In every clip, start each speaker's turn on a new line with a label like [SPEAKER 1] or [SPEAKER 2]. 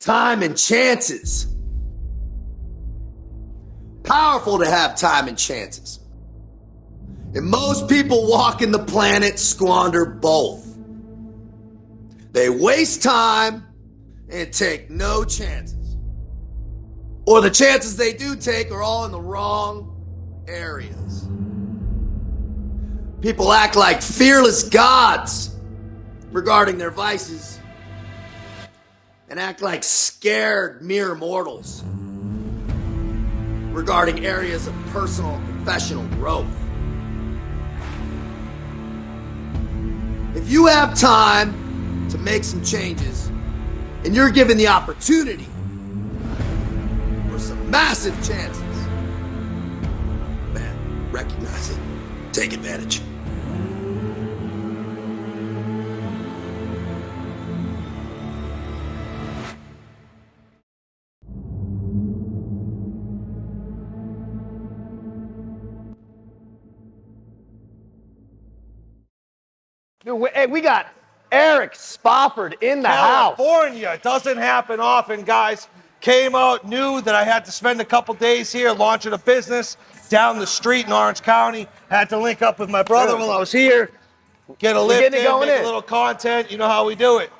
[SPEAKER 1] Time and chances. Powerful to have time and chances. And most people walking the planet squander both. They waste time and take no chances. Or the chances they do take are all in the wrong areas. People act like fearless gods regarding their vices and act like scared mere mortals regarding areas of personal and professional growth. If you have time to make some changes and you're given the opportunity for some massive chances, man, recognize it. Take advantage.
[SPEAKER 2] Dude, hey, we got Eric Spofford in the house.
[SPEAKER 3] California. It doesn't happen often, guys. Came out, knew that I had to spend a couple days here launching a business down the street in Orange County. Had to link up with my brother while I was here. Get a lift in, make a little content. You know how we do it.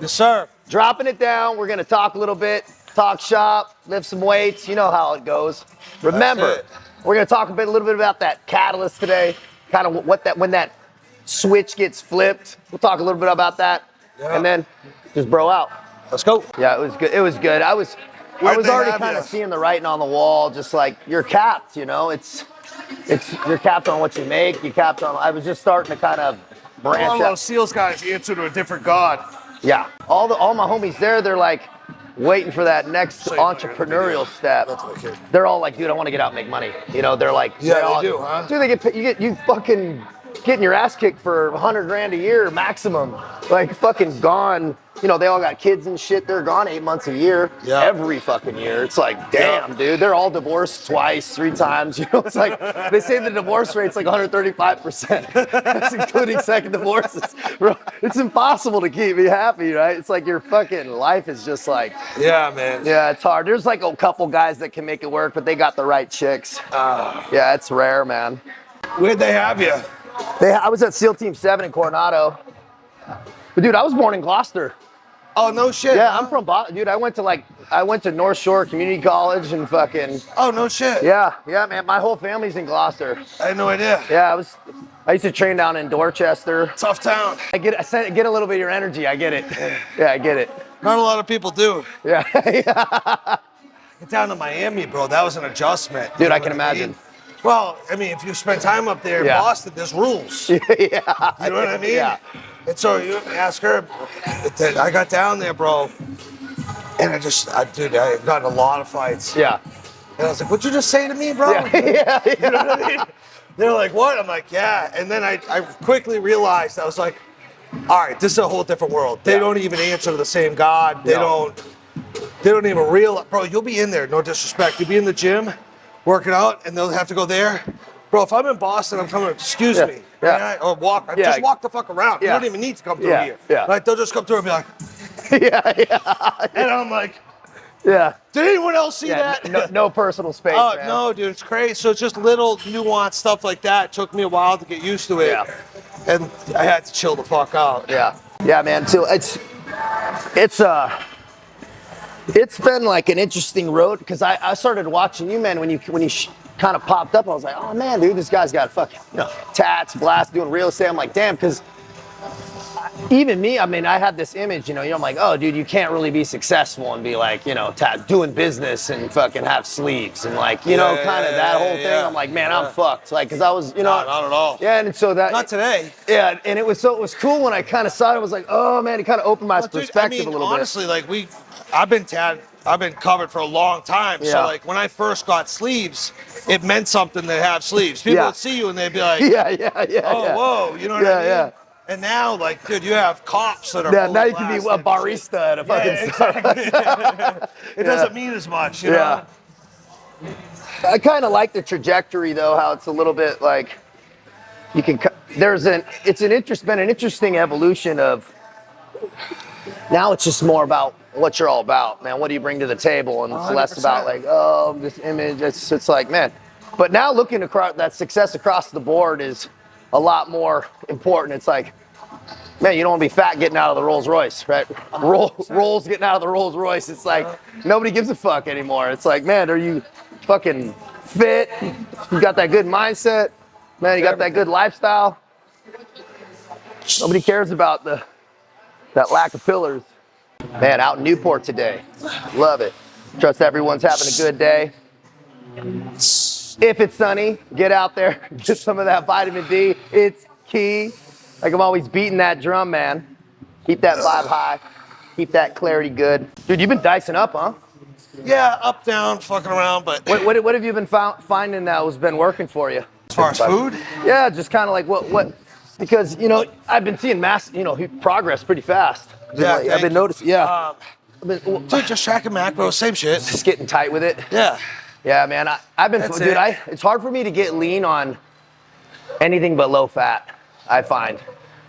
[SPEAKER 3] Yes, sir.
[SPEAKER 2] Dropping it down. We're going to talk a little bit, talk shop, lift some weights. You know how it goes. Remember, we're going to talk a little bit about that catalyst today, kind of when that switch gets flipped. We'll talk a little bit about that, and then just bro out.
[SPEAKER 3] Let's go.
[SPEAKER 2] Yeah, it was good. It was good. I was already kind of seeing the writing on the wall. Just like you're capped, you know. It's you're capped on what you make. You capped on. I was just starting to kind of branch out.
[SPEAKER 3] All those SEALs guys answer to a different god.
[SPEAKER 2] Yeah, all my homies there. They're like waiting for that next entrepreneurial step. They're all like, dude, I want to get out and make money. You know, they're like,
[SPEAKER 3] yeah, they do, huh?
[SPEAKER 2] Dude, you fucking getting your ass kicked for $100,000 a year maximum, like fucking gone. You know, they all got kids and shit. They're gone 8 months a year, every fucking year. It's like, damn, dude, they're all divorced twice, 3 times. You know, it's like they say the divorce rate's like 135%. That's including second divorces. Bro, it's impossible to keep me happy, right? It's like your fucking life is just like,
[SPEAKER 3] yeah, man.
[SPEAKER 2] Yeah, it's hard. There's like a couple guys that can make it work, but they got the right chicks. Yeah, it's rare, man.
[SPEAKER 3] Where'd they have you?
[SPEAKER 2] I was at SEAL Team 7 in Coronado. But dude, I was born in Gloucester.
[SPEAKER 3] Oh, no shit.
[SPEAKER 2] Yeah, I'm from Boston. Dude, I went to North Shore Community College and fucking.
[SPEAKER 3] Oh, no shit.
[SPEAKER 2] Yeah, man. My whole family's in Gloucester.
[SPEAKER 3] I had no idea.
[SPEAKER 2] Yeah, I used to train down in Dorchester.
[SPEAKER 3] Tough town.
[SPEAKER 2] I get a little bit of your energy. I get it. Yeah, I get it.
[SPEAKER 3] Not a lot of people do.
[SPEAKER 2] Yeah.
[SPEAKER 3] Get down to Miami, bro. That was an adjustment.
[SPEAKER 2] Dude, I can imagine.
[SPEAKER 3] Well, I mean, if you spend time up there in Boston, there's rules.
[SPEAKER 2] Yeah.
[SPEAKER 3] You know what I mean?
[SPEAKER 2] Yeah.
[SPEAKER 3] And so you ask her, I got down there, bro, and I got in a lot of fights.
[SPEAKER 2] Yeah.
[SPEAKER 3] And I was like, what'd you just say to me, bro?
[SPEAKER 2] Yeah.
[SPEAKER 3] You know what I mean? They're like, what? I'm like, yeah. And then I quickly realized, I was like, all right, this is a whole different world. They don't even answer to the same God. They don't even realize, bro, you'll be in there, no disrespect. You'll be in the gym working out, and they'll have to go there. Bro, if I'm in Boston, I'm coming, excuse me.
[SPEAKER 2] Yeah.
[SPEAKER 3] Or just walk the fuck around. You don't even need to come through here.
[SPEAKER 2] Yeah.
[SPEAKER 3] Like, they'll just come through and be like, and I'm like,
[SPEAKER 2] yeah.
[SPEAKER 3] Did anyone else see that?
[SPEAKER 2] No personal space.
[SPEAKER 3] Oh,
[SPEAKER 2] man.
[SPEAKER 3] no, dude, it's crazy. So it's just little nuanced stuff like that. It took me a while to get used to it. Yeah. And I had to chill the fuck out.
[SPEAKER 2] Yeah. Yeah, man. So it's been like an interesting road because I started watching you, man, when you kind of popped up. I was like, oh man, dude, this guy's got fucking tats, blast, doing real estate. I'm like, damn, because even me, I mean, I had this image, I'm like, oh, dude, you can't really be successful and be like, doing business and fucking have sleeves and like, kind of that whole thing. I'm like, man, I'm fucked. Like, cause I was,
[SPEAKER 3] not at all.
[SPEAKER 2] Yeah, and so that.
[SPEAKER 3] Not today.
[SPEAKER 2] Yeah, and it was cool when I kind of saw it. I was like, oh man, it kind of opened my perspective a little
[SPEAKER 3] honestly, bit. Honestly, like I've been covered for a long time. Yeah. So like when I first got sleeves, it meant something to have sleeves. People would see you and they'd be like, whoa, you know what I mean? Yeah. And now, like, dude, you have cops that are
[SPEAKER 2] now you can be a barista at a fucking
[SPEAKER 3] exactly. It doesn't mean as much, you know?
[SPEAKER 2] I kind of like the trajectory, though, how it's a little bit like you can. It's been an interesting evolution of. Now it's just more about what you're all about, man. What do you bring to the table? And it's
[SPEAKER 3] 100%.
[SPEAKER 2] less about like, oh, this image. It's like, man. But now looking across that success across the board is a lot more important. It's like, man, you don't want to be fat getting out of the Rolls Royce, right? Rolls getting out of the Rolls Royce. It's like nobody gives a fuck anymore. It's like, man, are you fucking fit? You got that good mindset, man. You got that good lifestyle. Nobody cares about that lack of pillars. Man, out in Newport today. Love it. Trust everyone's having a good day. If it's sunny, get out there, get some of that vitamin D. It's key. Like I'm always beating that drum, man. Keep that vibe high. Keep that clarity good. Dude, you've been dicing up, huh?
[SPEAKER 3] Yeah, up, down, fucking around, but...
[SPEAKER 2] What have you been finding that has been working for you?
[SPEAKER 3] As far as food?
[SPEAKER 2] Yeah, just kind of like what, because, you know, I've been seeing progress pretty fast.
[SPEAKER 3] Yeah,
[SPEAKER 2] I've been noticing, yeah.
[SPEAKER 3] Dude, just tracking macros, same shit.
[SPEAKER 2] Just getting tight with it.
[SPEAKER 3] Yeah.
[SPEAKER 2] Yeah, man, I've been,
[SPEAKER 3] That's
[SPEAKER 2] dude,
[SPEAKER 3] it.
[SPEAKER 2] it's hard for me to get lean on anything but low fat, I find.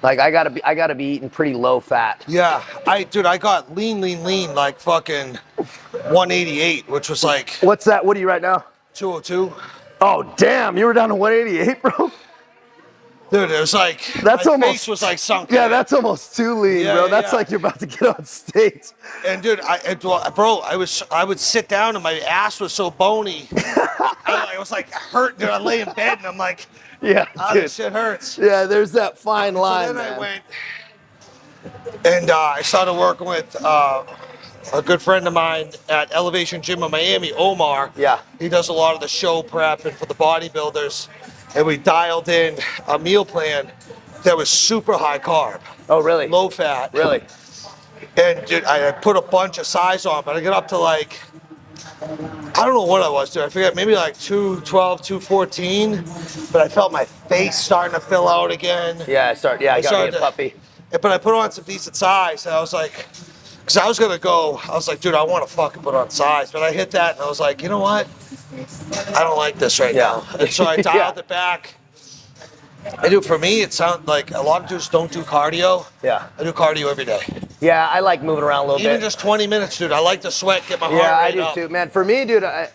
[SPEAKER 2] Like I gotta be eating pretty low fat.
[SPEAKER 3] Yeah, I got lean, like fucking 188, which was like...
[SPEAKER 2] What's that? What are you right now?
[SPEAKER 3] 202.
[SPEAKER 2] Oh, damn, you were down to 188, bro?
[SPEAKER 3] Dude, it was like,
[SPEAKER 2] that's
[SPEAKER 3] my
[SPEAKER 2] almost,
[SPEAKER 3] face was like sunk.
[SPEAKER 2] Yeah, that's almost too lean,
[SPEAKER 3] yeah,
[SPEAKER 2] bro.
[SPEAKER 3] Yeah,
[SPEAKER 2] that's like you're about to get on stage.
[SPEAKER 3] And dude, I would sit down and my ass was so bony. I was like hurt. Dude, I lay in bed and I'm like,
[SPEAKER 2] yeah,
[SPEAKER 3] this shit hurts.
[SPEAKER 2] Yeah, there's that fine line,
[SPEAKER 3] So then
[SPEAKER 2] man.
[SPEAKER 3] I went and I started working with a good friend of mine at Elevation Gym in Miami, Omar.
[SPEAKER 2] Yeah.
[SPEAKER 3] He does a lot of the show prep and for the bodybuilders. And we dialed in a meal plan that was super high carb.
[SPEAKER 2] Oh, really?
[SPEAKER 3] Low fat.
[SPEAKER 2] Really?
[SPEAKER 3] And dude, I put a bunch of size on, but I got up to like, I don't know what I was, dude. I forget, maybe like 212, 214. But I felt my face starting to fill out again.
[SPEAKER 2] Yeah, I got me a puppy.
[SPEAKER 3] But I put on some decent size, and I was like, because I was gonna go, I was like, dude, I want to fucking put on size. But I hit that, and I was like, you know what? I don't like this right now. And so I dialed it back. For me, it sounds like a lot of dudes don't do cardio.
[SPEAKER 2] Yeah.
[SPEAKER 3] I do cardio every day.
[SPEAKER 2] Yeah, I like moving around a little bit.
[SPEAKER 3] Even just 20 minutes, dude. I like to sweat, get my heart rate
[SPEAKER 2] up.
[SPEAKER 3] up.
[SPEAKER 2] Yeah, I do too, man. For me, dude, I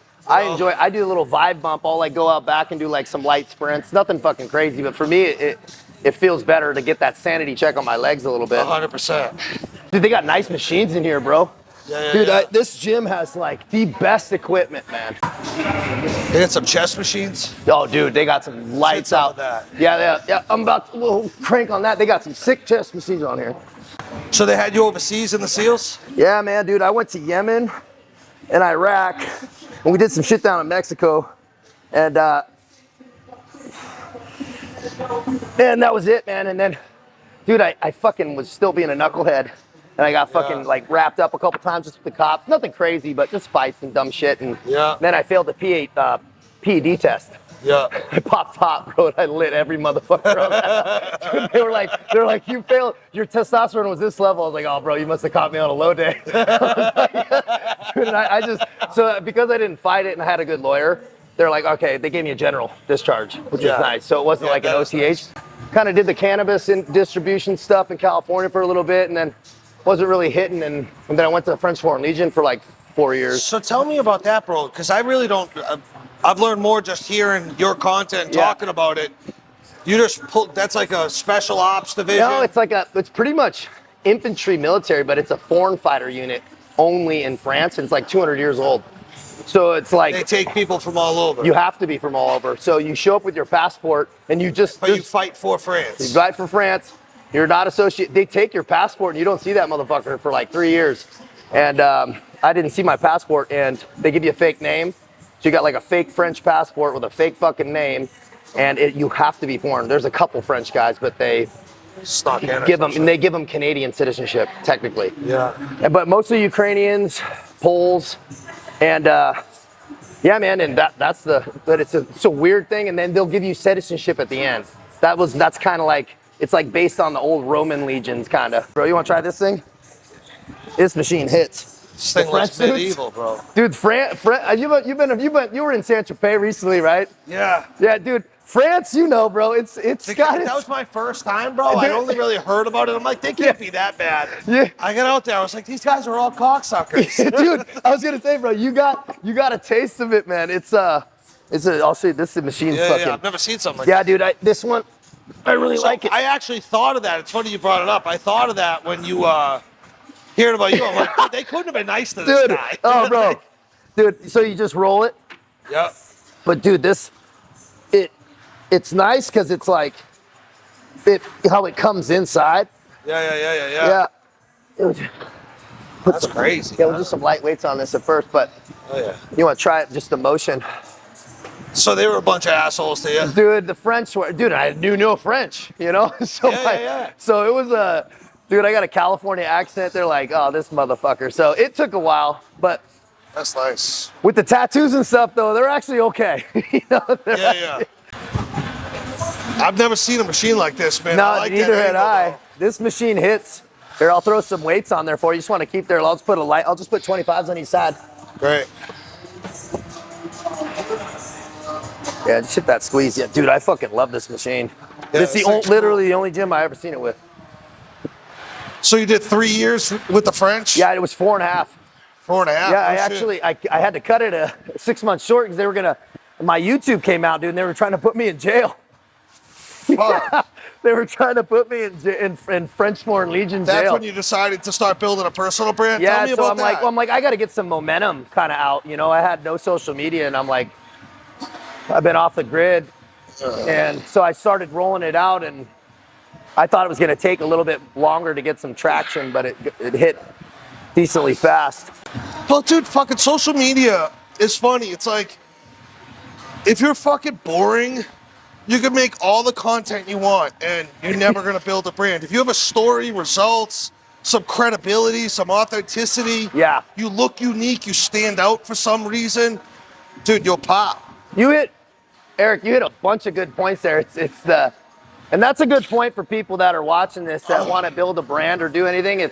[SPEAKER 2] do a little vibe bump. I'll like go out back and do like some light sprints. Nothing fucking crazy, but for me, it feels better to get that sanity check on my legs a little bit.
[SPEAKER 3] 100%.
[SPEAKER 2] Dude, they got nice machines in here, bro.
[SPEAKER 3] Yeah,
[SPEAKER 2] dude, this gym has like the best equipment, man.
[SPEAKER 3] They got some chest machines.
[SPEAKER 2] Oh, dude, they got some lights out.
[SPEAKER 3] That.
[SPEAKER 2] Yeah. I'm about to crank on that. They got some sick chest machines on here.
[SPEAKER 3] So they had you overseas in the SEALs?
[SPEAKER 2] Yeah, man, dude. I went to Yemen and Iraq, and we did some shit down in Mexico, and that was it, man. And then, dude, I fucking was still being a knucklehead. And I got fucking like wrapped up a couple times just with the cops. Nothing crazy, but just fights and dumb shit. And then I failed the PED test.
[SPEAKER 3] Yeah.
[SPEAKER 2] I popped top, bro, and I lit every motherfucker on that. Dude, they were like, you failed. Your testosterone was this level. I was like, oh, bro, you must have caught me on a low day. Dude, and so because I didn't fight it and I had a good lawyer, they're like, okay, they gave me a general discharge, which is nice. So it wasn't like an OTH. Kind of did the cannabis and distribution stuff in California for a little bit, and then wasn't really hitting, and then I went to the French Foreign Legion for like 4 years.
[SPEAKER 3] So tell me about that, bro, because I really don't. I've learned more just hearing your content, talking about it. You just pulled. That's like a special ops division.
[SPEAKER 2] No, it's pretty much infantry military, but it's a foreign fighter unit only in France, and it's like 200 years old. So it's like
[SPEAKER 3] they take people from all over.
[SPEAKER 2] You have to be from all over. So you show up with your passport, and you just.
[SPEAKER 3] But you fight for France.
[SPEAKER 2] You fight for France. You're not associated. They take your passport and you don't see that motherfucker for like 3 years. And I didn't see my passport, and they give you a fake name. So you got like a fake French passport with a fake fucking name, and you have to be foreign. There's a couple French guys, but they give them Canadian citizenship technically.
[SPEAKER 3] Yeah.
[SPEAKER 2] But mostly Ukrainians, Poles, and yeah, man. And but it's a weird thing. And then they'll give you citizenship at the end. That's kind of like. It's like based on the old Roman legions, kind of. Bro, you want to try this thing? This machine hits.
[SPEAKER 3] This thing looks medieval, bro.
[SPEAKER 2] Dude, you were in Saint Tropez recently, right?
[SPEAKER 3] Yeah.
[SPEAKER 2] Yeah, dude. France, you know, bro. It's got
[SPEAKER 3] That was my first time, bro. I'd only really heard about it. I'm like, they can't be that bad.
[SPEAKER 2] Yeah.
[SPEAKER 3] I got out there. I was like, these guys are all cocksuckers.
[SPEAKER 2] Dude, I was gonna say, bro, you got a taste of it, man. I'll show you. This is the machine's fucking.
[SPEAKER 3] Yeah, I've never seen something like that.
[SPEAKER 2] Yeah, dude. This one, I really like it.
[SPEAKER 3] I actually thought of that. It's funny you brought it up. I thought of that when you hearing about you. I'm like, dude, they couldn't have been nice to this guy.
[SPEAKER 2] Oh, bro. Dude, so you just roll it.
[SPEAKER 3] Yep.
[SPEAKER 2] But dude, it's nice because it's like how it comes inside.
[SPEAKER 3] Yeah. That's crazy.
[SPEAKER 2] Yeah, we'll do some light weights on this at first, but you want to try it just the motion.
[SPEAKER 3] So they were a bunch of assholes to you.
[SPEAKER 2] Dude, the French were, dude, I knew no French, you know? So So it was dude, I got a California accent. They're like, oh, this motherfucker. So it took a while, but.
[SPEAKER 3] That's nice.
[SPEAKER 2] With the tattoos and stuff, though, they're actually okay. You know,
[SPEAKER 3] yeah. I've never seen a machine like this, man.
[SPEAKER 2] No,
[SPEAKER 3] like
[SPEAKER 2] neither had I. This machine hits. Here, I'll throw some weights on there for you. You just want to keep there. I'll just put 25s on each side.
[SPEAKER 3] Great.
[SPEAKER 2] Yeah, just hit that squeeze. Yeah, dude, I fucking love this machine.
[SPEAKER 3] Yeah,
[SPEAKER 2] this is literally the only gym I ever seen it with.
[SPEAKER 3] So you did 3 years with the French?
[SPEAKER 2] Yeah, it was 4.5.
[SPEAKER 3] 4.5?
[SPEAKER 2] Yeah, I had to cut it a 6 months short because they were my YouTube came out, dude, and they were trying to put me in jail.
[SPEAKER 3] Fuck.
[SPEAKER 2] They were trying to put me in French Foreign Legion jail.
[SPEAKER 3] That's when you decided to start building a personal brand?
[SPEAKER 2] Yeah,
[SPEAKER 3] Tell me about that.
[SPEAKER 2] I'm like, I got to get some momentum kind of out. You know, I had no social media, and I'm like, I've been off the grid. And so I started rolling it out, and I thought it was going to take a little bit longer to get some traction, but it hit decently fast.
[SPEAKER 3] Well, dude, fucking social media is funny. It's like, if you're fucking boring, you can make all the content you want, and you're never going to build a brand. If you have a story, results, some credibility, some authenticity, you look unique, you stand out for some reason, dude, you'll pop.
[SPEAKER 2] Eric, you hit a bunch of good points there. And that's a good point for people that are watching this that want to build a brand or do anything.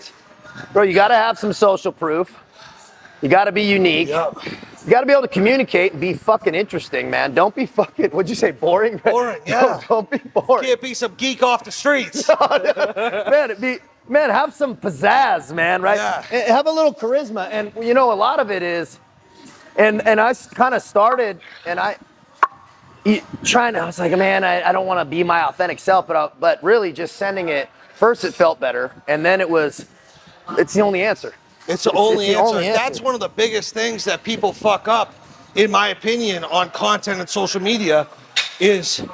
[SPEAKER 2] Bro, you got to have some social proof. You got to be unique.
[SPEAKER 3] Yep.
[SPEAKER 2] You got to be able to communicate and be fucking interesting, man. Don't be fucking, what'd you say, boring?
[SPEAKER 3] Boring, yeah.
[SPEAKER 2] Don't be boring.
[SPEAKER 3] Can't be some geek off the streets.
[SPEAKER 2] Man, have some pizzazz, man, right?
[SPEAKER 3] Yeah.
[SPEAKER 2] Have a little charisma. And, you know, a lot of it is, and I kind of started, and I was like, man, I don't want to be my authentic self, but really just sending it, first it felt better, and then it's the only answer.
[SPEAKER 3] It's the only answer. That's one of the biggest things that people fuck up, in my opinion, on content and social media, is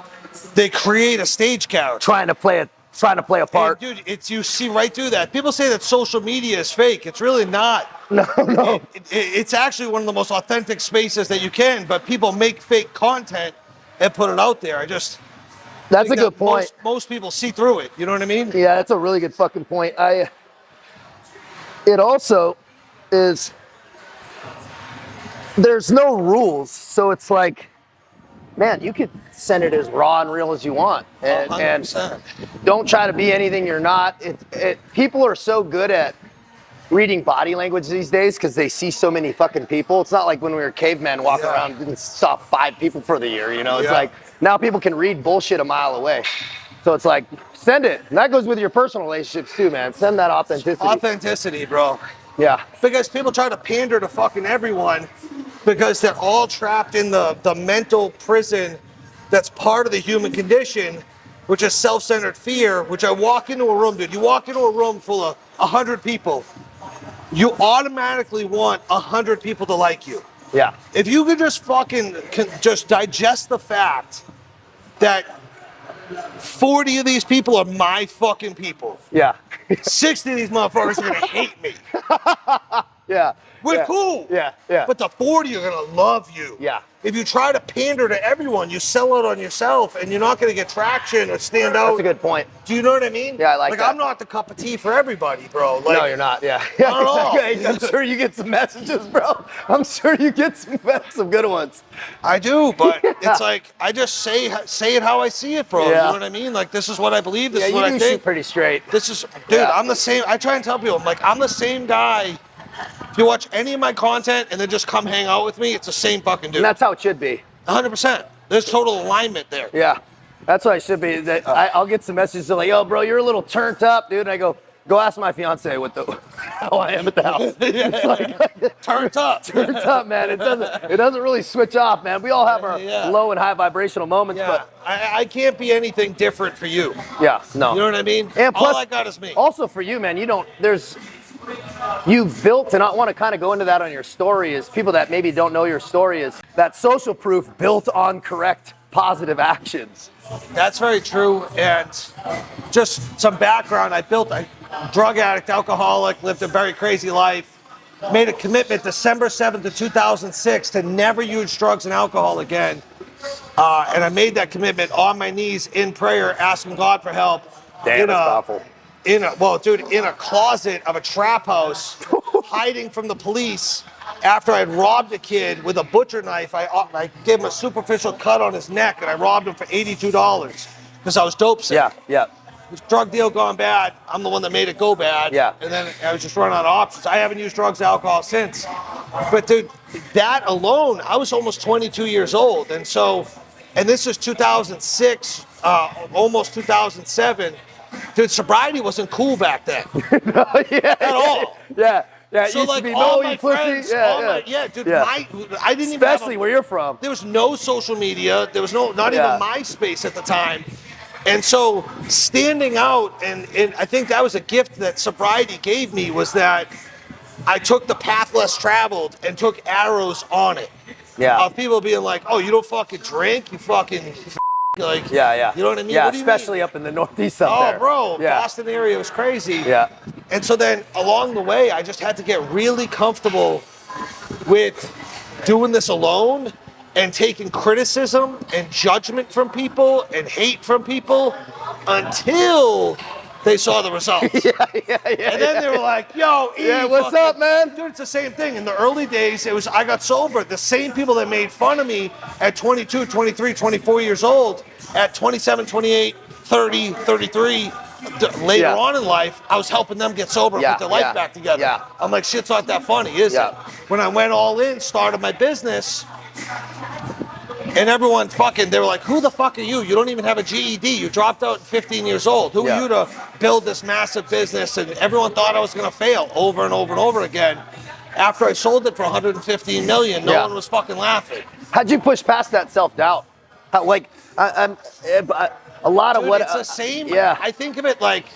[SPEAKER 3] they create a stage character.
[SPEAKER 2] Trying to play a part.
[SPEAKER 3] And dude, you see right through that. People say that social media is fake. It's really not.
[SPEAKER 2] No.
[SPEAKER 3] It's actually one of the most authentic spaces that you can, but people make fake content and put it out there.
[SPEAKER 2] That's a good point.
[SPEAKER 3] Most people see through it. You know what I mean?
[SPEAKER 2] Yeah, that's a really good fucking point. It also is, there's no rules. So it's like, man, you could send it as raw and real as you want. And don't try to be anything you're not. People are so good at reading body language these days because they see so many fucking people. It's not like when we were cavemen walking around and saw 5 people for the year, you know? It's like, now people can read bullshit a mile away. So it's like, send it. And that goes with your personal relationships too, man. Send that authenticity.
[SPEAKER 3] Authenticity, bro.
[SPEAKER 2] Yeah.
[SPEAKER 3] Because people try to pander to fucking everyone because they're all trapped in the mental prison that's part of the human condition, which is self-centered fear, which I walk into a room, dude. You walk into a room full of 100 people, you automatically want 100 people to like you.
[SPEAKER 2] Yeah.
[SPEAKER 3] If you could just just digest the fact that 40 of these people are my fucking people.
[SPEAKER 2] Yeah.
[SPEAKER 3] 60 of these motherfuckers are gonna hate me.
[SPEAKER 2] Yeah.
[SPEAKER 3] We're cool.
[SPEAKER 2] Yeah.
[SPEAKER 3] But the 40 are gonna love you.
[SPEAKER 2] Yeah.
[SPEAKER 3] If you try to pander to everyone, you sell out on yourself and you're not gonna get traction or stand out.
[SPEAKER 2] That's a good point.
[SPEAKER 3] Do you know what I mean?
[SPEAKER 2] Yeah, I like that.
[SPEAKER 3] I'm not the cup of tea for everybody, bro.
[SPEAKER 2] No, you're not. Yeah.
[SPEAKER 3] Not at all.
[SPEAKER 2] I'm sure you get some messages, bro. I'm sure you get some good ones.
[SPEAKER 3] I do, but it's like, I just say it how I see it, bro.
[SPEAKER 2] Yeah.
[SPEAKER 3] You know what I mean? Like, this is what I believe. This is what I think.
[SPEAKER 2] You shoot pretty straight.
[SPEAKER 3] Dude, I'm the same. I try and tell people, I'm the same guy. If you watch any of my content and then just come hang out with me, it's the same fucking dude.
[SPEAKER 2] And that's how it should be.
[SPEAKER 3] 100%. There's total alignment there.
[SPEAKER 2] Yeah. That's what I should be. I'll get some messages like, yo, bro, you're a little turned up, dude. And I go ask my fiance how I am at the house. It's like,
[SPEAKER 3] Turned up.
[SPEAKER 2] Turned up, man. It doesn't really switch off, man. We all have our low and high vibrational moments, but
[SPEAKER 3] I can't be anything different for you.
[SPEAKER 2] Yeah, no.
[SPEAKER 3] You know what I mean?
[SPEAKER 2] And plus,
[SPEAKER 3] all I got is me.
[SPEAKER 2] Also for you, man, you've built, and I want to kind of go into that on your story, is people that maybe don't know your story, is that social proof built on correct positive actions.
[SPEAKER 3] That's very true. And just some background, I built a drug addict, alcoholic, lived a very crazy life, made a commitment December 7th of 2006 to never use drugs and alcohol again. And I made that commitment on my knees in prayer, asking God for help.
[SPEAKER 2] Damn, that's powerful.
[SPEAKER 3] In a closet of a trap house, hiding from the police. After I'd robbed a kid with a butcher knife, I gave him a superficial cut on his neck, and I robbed him for $82 because I was dope sick.
[SPEAKER 2] Yeah.
[SPEAKER 3] This drug deal gone bad. I'm the one that made it go bad.
[SPEAKER 2] Yeah.
[SPEAKER 3] And then I was just running out of options. I haven't used drugs, alcohol since. But dude, that alone, I was almost 22 years old, and this is 2006, almost 2007. Dude, sobriety wasn't cool back then. At all.
[SPEAKER 2] Yeah. It
[SPEAKER 3] So
[SPEAKER 2] used
[SPEAKER 3] like
[SPEAKER 2] to be
[SPEAKER 3] all
[SPEAKER 2] no,
[SPEAKER 3] my
[SPEAKER 2] you pussy.
[SPEAKER 3] friends, dude, I didn't even
[SPEAKER 2] Especially where you're from.
[SPEAKER 3] There was no social media. There was not even MySpace at the time. And so standing out, and I think that was a gift that sobriety gave me, was that I took the path less traveled and took arrows on it.
[SPEAKER 2] Yeah.
[SPEAKER 3] Of people being like, oh, you don't fucking drink? You fucking like,
[SPEAKER 2] yeah.
[SPEAKER 3] You know what I mean?
[SPEAKER 2] Yeah,
[SPEAKER 3] what do you
[SPEAKER 2] especially
[SPEAKER 3] mean?
[SPEAKER 2] up in the Northeast up there.
[SPEAKER 3] Oh, bro,
[SPEAKER 2] Yeah.
[SPEAKER 3] Boston area was crazy.
[SPEAKER 2] Yeah.
[SPEAKER 3] And so then along the way, I just had to get really comfortable with doing this alone and taking criticism and judgment from people and hate from people until they saw the results. And then they were like, yo,
[SPEAKER 2] what's up, man?
[SPEAKER 3] Dude, it's the same thing. In the early days, I got sober. The same people that made fun of me at 22, 23, 24 years old, at 27, 28, 30, 33, later on in life, I was helping them get sober and put their life back together.
[SPEAKER 2] Yeah.
[SPEAKER 3] I'm like, shit's not that funny, is it? When I went all in, started my business, and everyone they were like, who the fuck are you? You don't even have a GED. You dropped out at 15 years old. Who are you to build this massive business? And everyone thought I was going to fail over and over and over again. After I sold it for $115 million, no one was fucking laughing.
[SPEAKER 2] How'd you push past that self-doubt? A lot of
[SPEAKER 3] Dude, it's the same.
[SPEAKER 2] Yeah.
[SPEAKER 3] I think of it like,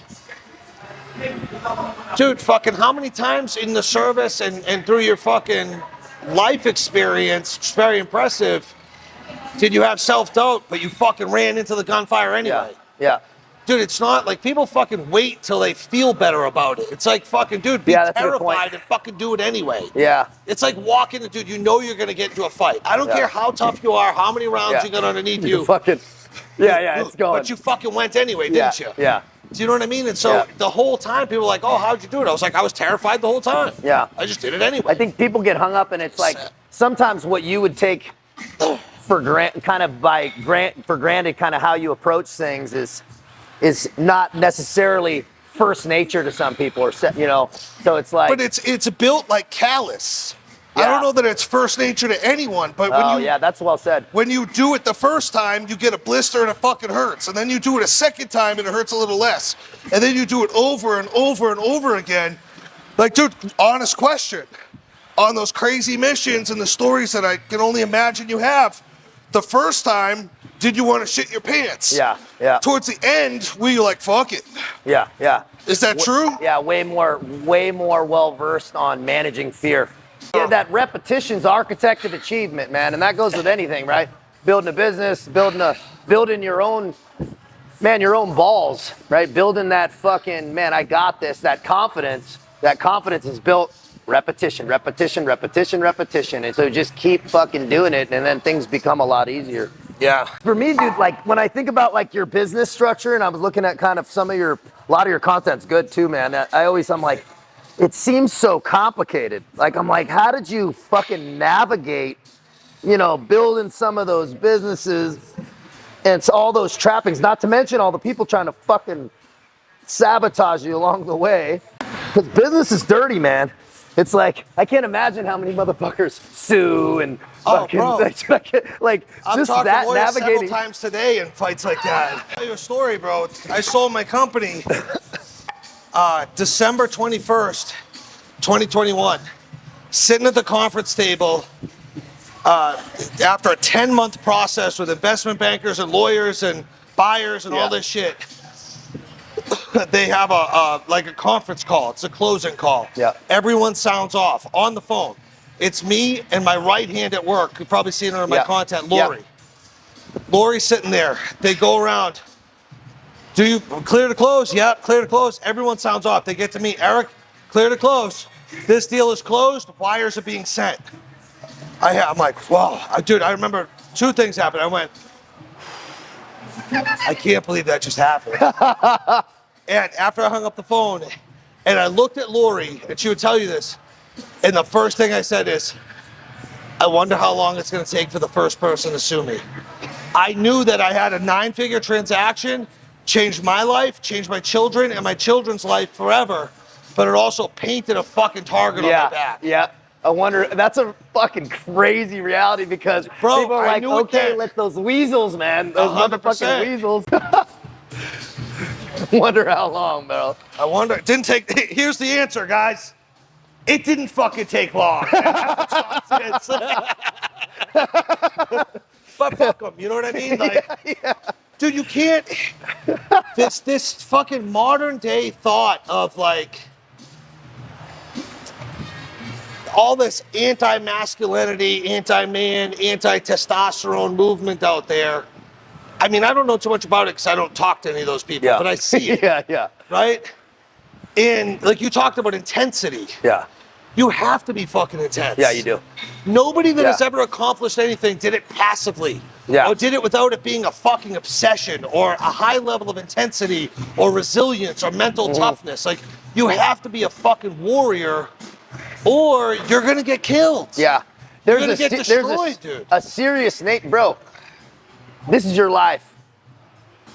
[SPEAKER 3] dude, fucking how many times in the service and through your fucking life experience, it's very impressive, did you have self-doubt, but you fucking ran into the gunfire anyway?
[SPEAKER 2] Yeah.
[SPEAKER 3] Dude, it's not like people fucking wait till they feel better about it. It's like fucking, dude, be terrified and fucking do it anyway.
[SPEAKER 2] Yeah.
[SPEAKER 3] It's like walking, dude, you know you're going to get into a fight. I don't care how tough you are, how many rounds you got underneath you.
[SPEAKER 2] Fucking, it's going.
[SPEAKER 3] But you fucking went anyway, didn't you?
[SPEAKER 2] Yeah.
[SPEAKER 3] Do you know what I mean? And so the whole time people were like, oh, how'd you do it? I was like, I was terrified the whole time.
[SPEAKER 2] Yeah.
[SPEAKER 3] I just did it anyway.
[SPEAKER 2] I think people get hung up, and it's like sometimes what you would take for granted, kind of how you approach things is not necessarily first nature to some people, or so it's like.
[SPEAKER 3] But it's built like callous. I don't know that it's first nature to anyone, but
[SPEAKER 2] that's well said.
[SPEAKER 3] When you do it the first time, you get a blister and it fucking hurts. And then you do it a second time and it hurts a little less. And then you do it over and over and over again. Like, dude, honest question. On those crazy missions and the stories that I can only imagine you have, the first time, did you want to shit your pants?
[SPEAKER 2] Yeah.
[SPEAKER 3] Towards the end, were you like, fuck it?
[SPEAKER 2] Yeah.
[SPEAKER 3] Is that true?
[SPEAKER 2] Yeah, way more well-versed on managing fear. Yeah, that repetition's architect of achievement, man, and that goes with anything, right? Building a business, building your own balls, right? Building that fucking, man, I got this, that confidence is built repetition. And so just keep fucking doing it, and then things become a lot easier.
[SPEAKER 3] Yeah.
[SPEAKER 2] For me, dude, like when I think about like your business structure, and I was looking at kind of a lot of your content's good too, man. I'm like, it seems so complicated. Like, I'm like, how did you fucking navigate, building some of those businesses and it's all those trappings, not to mention all the people trying to fucking sabotage you along the way. Because business is dirty, man. It's like, I can't imagine how many motherfuckers sue and fucking, like
[SPEAKER 3] I've
[SPEAKER 2] just
[SPEAKER 3] talked
[SPEAKER 2] that
[SPEAKER 3] to lawyers
[SPEAKER 2] navigating.
[SPEAKER 3] several times today in fights like that. I'll tell you a story, bro. I sold my company December 21st, 2021. Sitting at the conference table after a 10-month process with investment bankers and lawyers and buyers and all this shit. They have a conference call. It's a closing call.
[SPEAKER 2] Yeah.
[SPEAKER 3] Everyone sounds off on the phone. It's me and my right hand at work. You've probably seen it on my content, Lori.
[SPEAKER 2] Yeah.
[SPEAKER 3] Lori's sitting there. They go around. Do you clear to close? Yeah, clear to close. Everyone sounds off. They get to me. Eric, clear to close. This deal is closed. Wires are being sent. I'm like, wow. Dude, I remember two things happened. I went, I can't believe that just happened. And after I hung up the phone, and I looked at Lori, and she would tell you this, and the first thing I said is, I wonder how long it's going to take for the first person to sue me. I knew that I had a 9-figure transaction, changed my life, changed my children and my children's life forever, but it also painted a fucking target on my back.
[SPEAKER 2] Yeah. I wonder, that's a fucking crazy reality because people are like, okay, let those weasels, man, those
[SPEAKER 3] 100%.
[SPEAKER 2] motherfucking weasels. Wonder how long, bro.
[SPEAKER 3] I wonder, it didn't take, here's the answer, guys. It didn't fucking take long. But fuck them, you know what I mean? Like, dude, you can't, this fucking modern day thought of like, all this anti-masculinity, anti-man, anti-testosterone movement out there. I mean, I don't know too much about it because I don't talk to any of those people, but I see it.
[SPEAKER 2] Yeah.
[SPEAKER 3] Right? And like you talked about intensity.
[SPEAKER 2] Yeah.
[SPEAKER 3] You have to be fucking intense.
[SPEAKER 2] Yeah, you do.
[SPEAKER 3] Nobody that has ever accomplished anything did it passively.
[SPEAKER 2] Yeah.
[SPEAKER 3] Or did it without it being a fucking obsession or a high level of intensity or resilience or mental toughness. Like, you have to be a fucking warrior or you're going to get killed.
[SPEAKER 2] Yeah.
[SPEAKER 3] You're going to get destroyed, dude.
[SPEAKER 2] A serious bro, this is your life.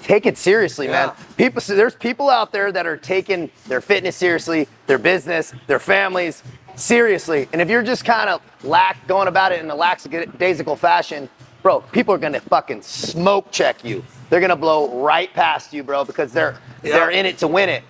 [SPEAKER 2] Take it seriously, man. There's people out there that are taking their fitness seriously, their business, their families seriously. And if you're just kind of going about it in a lackadaisical fashion, bro, people are going to fucking smoke check you. They're going to blow right past you, bro, because they're in it to win it.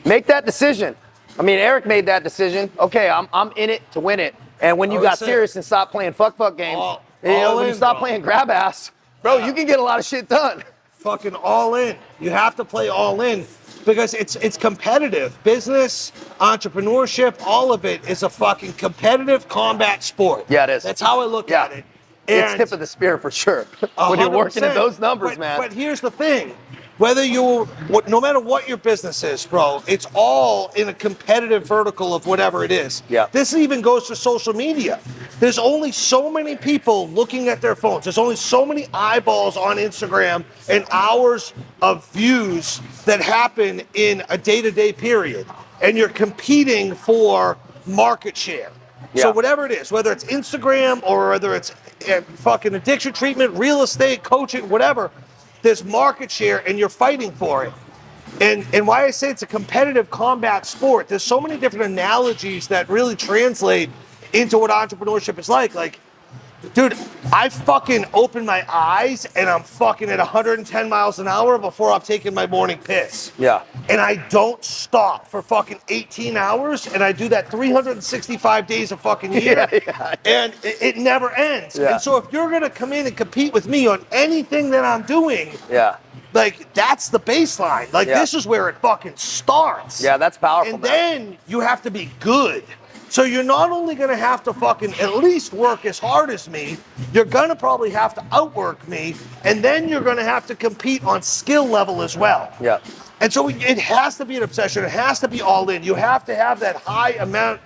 [SPEAKER 2] Make that decision. I mean, Eric made that decision. Okay, I'm in it to win it. And when you got serious and stopped playing fuck games, when you stop playing grab ass, bro, you can get a lot of shit done.
[SPEAKER 3] Fucking all in. You have to play all in because it's competitive. Business, entrepreneurship, all of it is a fucking competitive combat sport.
[SPEAKER 2] Yeah, it is.
[SPEAKER 3] That's how I look at it. And
[SPEAKER 2] it's tip of the spear for sure. When you're working at those numbers, man.
[SPEAKER 3] But here's the thing. No matter what your business is, bro, it's all in a competitive vertical of whatever it is.
[SPEAKER 2] Yeah.
[SPEAKER 3] This even goes to social media. There's only so many people looking at their phones. There's only so many eyeballs on Instagram and hours of views that happen in a day-to-day period. And you're competing for market share.
[SPEAKER 2] Yeah.
[SPEAKER 3] So whatever it is, whether it's Instagram or whether it's fucking addiction treatment, real estate, coaching, whatever, there's market share and you're fighting for it. And why I say it's a competitive combat sport, there's so many different analogies that really translate into what entrepreneurship is like. Like, dude, I fucking open my eyes and I'm fucking at 110 miles an hour before I've taken my morning piss.
[SPEAKER 2] Yeah.
[SPEAKER 3] And I don't stop for fucking 18 hours and I do that 365 days a fucking year. And it never ends.
[SPEAKER 2] Yeah.
[SPEAKER 3] And so if you're gonna come in and compete with me on anything that I'm doing, like that's the baseline. Like this is where it fucking starts.
[SPEAKER 2] Yeah, that's powerful.
[SPEAKER 3] And then you have to be good. So you're not only going to have to fucking at least work as hard as me, you're going to probably have to outwork me, and then you're going to have to compete on skill level as well.
[SPEAKER 2] Yeah.
[SPEAKER 3] And so it has to be an obsession. It has to be all in. You have to have that high amount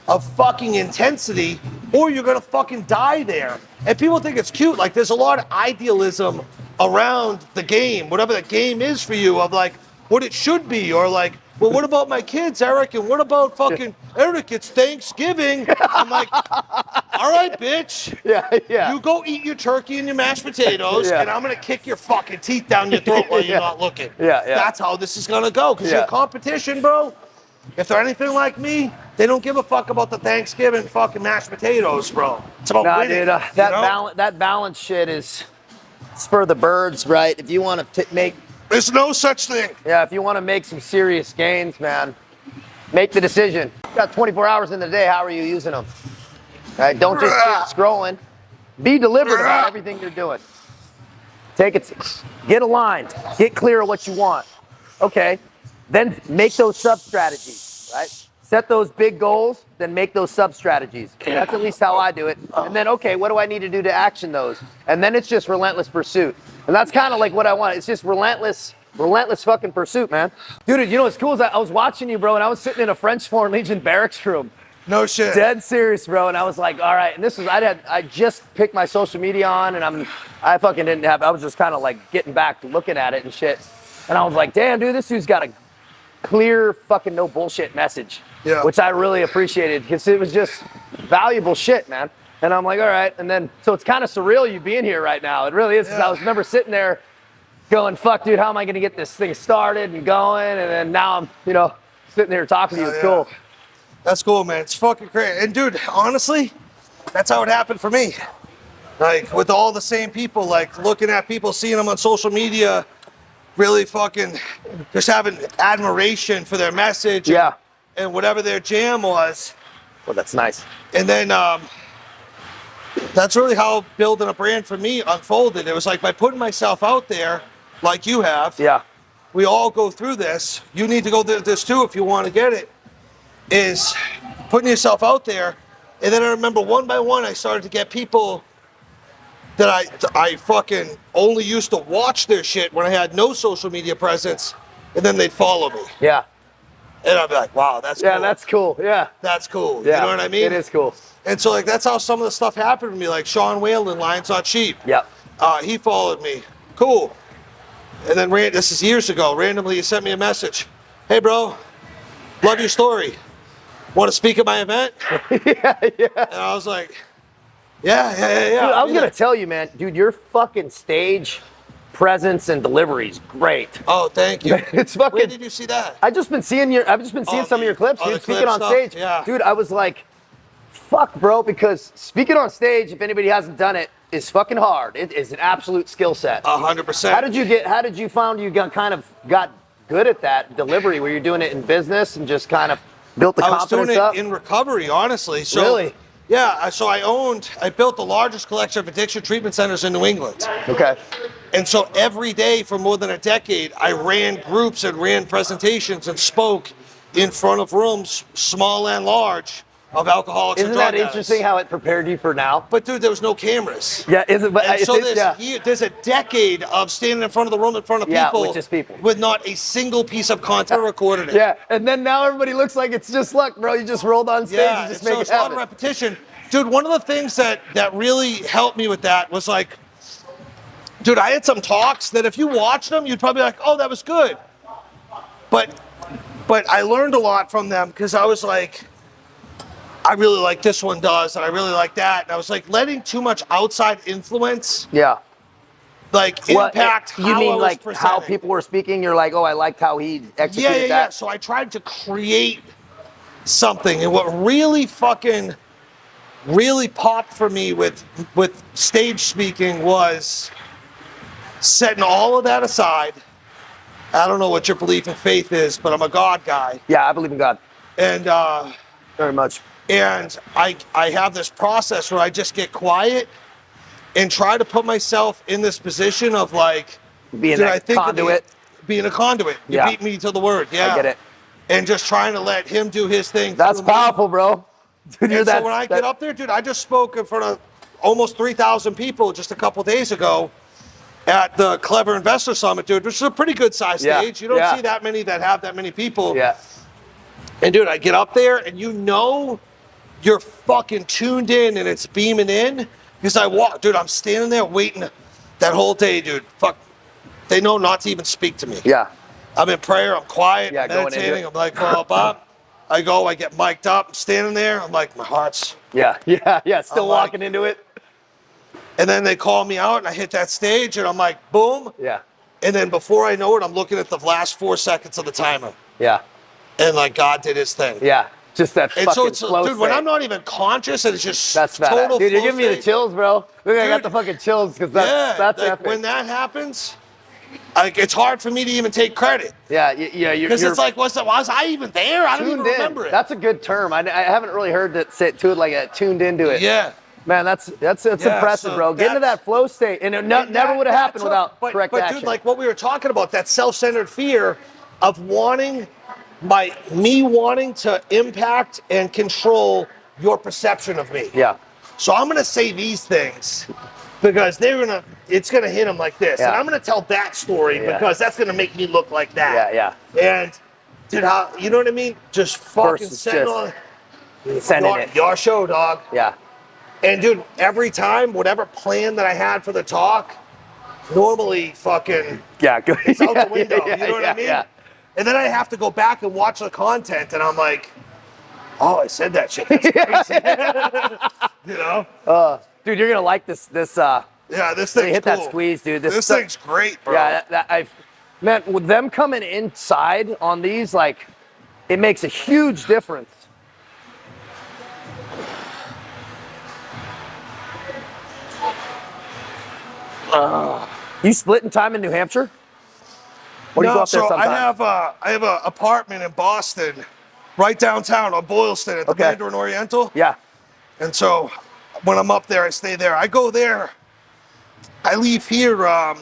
[SPEAKER 3] of fucking intensity, or you're going to fucking die there. And people think it's cute. Like, there's a lot of idealism around the game, whatever the game is for you, of like what it should be, or like, well, what about my kids, Eric? And what about fucking Eric? It's Thanksgiving. I'm like, all right, bitch.
[SPEAKER 2] Yeah.
[SPEAKER 3] You go eat your turkey and your mashed potatoes, and I'm gonna kick your fucking teeth down your throat while you're not looking.
[SPEAKER 2] Yeah.
[SPEAKER 3] That's how this is gonna go. Because your competition, bro, if they're anything like me, They don't give a fuck about the Thanksgiving fucking mashed potatoes, bro. It's about winning.
[SPEAKER 2] Dude, that balance shit is it's for the birds, right? If you want to make...
[SPEAKER 3] There's no such thing.
[SPEAKER 2] Yeah, if you want to make some serious gains, man, make the decision. You got 24 hours in the day. How are you using them? Right? Don't just keep scrolling. Be deliberate about everything you're doing. Take it. Get aligned. Get clear of what you want. Okay. Then make those sub-strategies, right? Set those big goals, then make those sub-strategies. That's at least how I do it. And then, okay, what do I need to do to action those? And then it's just relentless pursuit. And that's kind of like what I want. It's just relentless fucking pursuit, man. Dude, you know what's cool is I was watching you, bro, and I was sitting in a French Foreign Legion barracks room.
[SPEAKER 3] No shit.
[SPEAKER 2] Dead serious, bro. And I was like, all right. And this was, I just picked my social media on, and I was just kind of like getting back to looking at it and shit. And I was like, damn, dude, this dude's got a clear fucking no bullshit message.
[SPEAKER 3] Yeah.
[SPEAKER 2] Which I really appreciated because it was just valuable shit, man. And I'm like, all right. And then, so it's kind of surreal you being here right now. It really is. Because I remember sitting there going, fuck, dude, how am I going to get this thing started and going? And then now I'm, sitting here talking to you. It's cool.
[SPEAKER 3] That's cool, man. It's fucking great. And dude, honestly, that's how it happened for me. Like with all the same people, like looking at people, seeing them on social media, really fucking just having admiration for their message.
[SPEAKER 2] Yeah.
[SPEAKER 3] And whatever their jam was.
[SPEAKER 2] Well, that's nice.
[SPEAKER 3] And then that's really how building a brand for me unfolded. It was like by putting myself out there like you have.
[SPEAKER 2] Yeah.
[SPEAKER 3] We all go through this. You need to go through this too if you want to get it. Is putting yourself out there. And then I remember one by one I started to get people that I fucking only used to watch their shit when I had no social media presence, and then they'd follow me.
[SPEAKER 2] Yeah.
[SPEAKER 3] And I'd be like, wow, that's cool.
[SPEAKER 2] Yeah, that's cool. Yeah.
[SPEAKER 3] That's cool.
[SPEAKER 2] Yeah.
[SPEAKER 3] You know what I mean?
[SPEAKER 2] It is cool.
[SPEAKER 3] And so like that's how some of the stuff happened to me, like Sean Whalen, Lions Not Sheep.
[SPEAKER 2] Yep.
[SPEAKER 3] He followed me. Cool. And then this is years ago, randomly he sent me a message. Hey bro, love your story. Want to speak at my event?
[SPEAKER 2] Yeah.
[SPEAKER 3] And I was like, yeah.
[SPEAKER 2] Dude, I was going to tell you, man, dude, your fucking stage presence and delivery is great.
[SPEAKER 3] Oh, thank you.
[SPEAKER 2] It's fucking.
[SPEAKER 3] Where did you see that?
[SPEAKER 2] I've just been seeing some of your clips, dude, speaking on stage.
[SPEAKER 3] Yeah.
[SPEAKER 2] Dude, I was like, fuck, bro, because speaking on stage, if anybody hasn't done it, is fucking hard. It is an absolute skill set.
[SPEAKER 3] 100%.
[SPEAKER 2] How did you find you got good at that delivery where you're doing it in business and just kind of built the confidence up?
[SPEAKER 3] I was doing it in recovery, honestly. So,
[SPEAKER 2] really?
[SPEAKER 3] Yeah, so I built the largest collection of addiction treatment centers in New England.
[SPEAKER 2] Okay.
[SPEAKER 3] And so every day for more than a decade, I ran groups and ran presentations and spoke in front of rooms, small and large, of alcoholics and drug addicts.
[SPEAKER 2] Isn't that interesting how it prepared you for now?
[SPEAKER 3] But dude, there was no cameras.
[SPEAKER 2] Yeah, is it? But
[SPEAKER 3] and so there's a decade of standing in front of the room in front of people,
[SPEAKER 2] with just people,
[SPEAKER 3] with not a single piece of content recorded.
[SPEAKER 2] Yeah, and then now everybody looks like it's just luck, bro. You just rolled on stage and just make it happen.
[SPEAKER 3] A lot of repetition. Dude, one of the things that really helped me with that was like, dude, I had some talks that if you watched them, you'd probably be like, oh, that was good. But I learned a lot from them because I was like, I really like this one does, and I really like that. And I was like letting too much outside influence.
[SPEAKER 2] Yeah.
[SPEAKER 3] Like impact how
[SPEAKER 2] you mean
[SPEAKER 3] I was
[SPEAKER 2] like
[SPEAKER 3] presenting.
[SPEAKER 2] how people were speaking? You're like, oh, I liked how he executed that.
[SPEAKER 3] Yeah. So I tried to create something, and what really popped for me with stage speaking was setting all of that aside. I don't know what your belief in faith is, but I'm a God guy.
[SPEAKER 2] Yeah, I believe in God.
[SPEAKER 3] And
[SPEAKER 2] very much.
[SPEAKER 3] And I have this process where I just get quiet and try to put myself in this position of like
[SPEAKER 2] being a conduit.
[SPEAKER 3] Being a conduit. You beat me to the word. Yeah.
[SPEAKER 2] I get it.
[SPEAKER 3] And just trying to let him do his thing.
[SPEAKER 2] That's powerful, bro. Dude,
[SPEAKER 3] so when I get up there, dude, I just spoke in front of almost 3,000 people just a couple days ago at the Clever Investor Summit, dude, which is a pretty good size stage. You don't see that many that have that many people.
[SPEAKER 2] Yeah.
[SPEAKER 3] And dude, I get up there and you're fucking tuned in and it's beaming in because I'm standing there waiting that whole day, dude. Fuck, they know not to even speak to me.
[SPEAKER 2] Yeah.
[SPEAKER 3] I'm in prayer, I'm quiet, meditating. I'm like, oh, Bob. I get mic'd up, I'm standing there. I'm like, my heart's.
[SPEAKER 2] Yeah. Still walking into it.
[SPEAKER 3] And then they call me out and I hit that stage and I'm like, boom.
[SPEAKER 2] Yeah.
[SPEAKER 3] And then before I know it, I'm looking at the last 4 seconds of the timer.
[SPEAKER 2] Yeah.
[SPEAKER 3] And like God did his thing.
[SPEAKER 2] Yeah. Just that
[SPEAKER 3] And
[SPEAKER 2] fucking
[SPEAKER 3] so it's,
[SPEAKER 2] flow
[SPEAKER 3] dude, when
[SPEAKER 2] state.
[SPEAKER 3] I'm not even conscious and it's just
[SPEAKER 2] That's bad.
[SPEAKER 3] total
[SPEAKER 2] Dude, you're
[SPEAKER 3] flow
[SPEAKER 2] giving me the
[SPEAKER 3] state.
[SPEAKER 2] chills, bro. Look, I got
[SPEAKER 3] Dude,
[SPEAKER 2] the fucking chills because that's
[SPEAKER 3] like,
[SPEAKER 2] epic.
[SPEAKER 3] when that happens, like it's hard for me to even take credit.
[SPEAKER 2] Yeah, you're
[SPEAKER 3] Because it's like, was I even there? I don't even remember it.
[SPEAKER 2] That's a good term. I haven't really heard that say to it like that, tuned into it.
[SPEAKER 3] Yeah.
[SPEAKER 2] Man, that's impressive,
[SPEAKER 3] so
[SPEAKER 2] bro. Get into that flow state, and it never would have happened without correct action.
[SPEAKER 3] But dude, like what we were talking about, that self-centered fear of wanting to impact and control your perception of me.
[SPEAKER 2] Yeah.
[SPEAKER 3] So I'm gonna say these things because it's gonna hit them like this, and I'm gonna tell that story because that's gonna make me look like that.
[SPEAKER 2] Yeah.
[SPEAKER 3] And dude, you know what I mean? Just fucking sending it. Your show, dog.
[SPEAKER 2] Yeah.
[SPEAKER 3] And dude, every time, whatever plan that I had for the talk, normally fucking it's out the window. You know what I mean?
[SPEAKER 2] Yeah.
[SPEAKER 3] And then I have to go back and watch the content, and I'm like, oh, I said that shit. That's crazy. You know?
[SPEAKER 2] Dude, you're gonna like this.
[SPEAKER 3] Yeah, this thing's
[SPEAKER 2] hit
[SPEAKER 3] cool.
[SPEAKER 2] that squeeze, dude.
[SPEAKER 3] This thing's great, bro.
[SPEAKER 2] Yeah, man, with them coming inside on these, like, it makes a huge difference. You splitting time in New Hampshire? Or do you go up there
[SPEAKER 3] so
[SPEAKER 2] sometimes?
[SPEAKER 3] I have an apartment in Boston, right downtown on Boylston at the Mandarin Oriental.
[SPEAKER 2] Yeah.
[SPEAKER 3] And so when I'm up there, I stay there. I go there. I leave here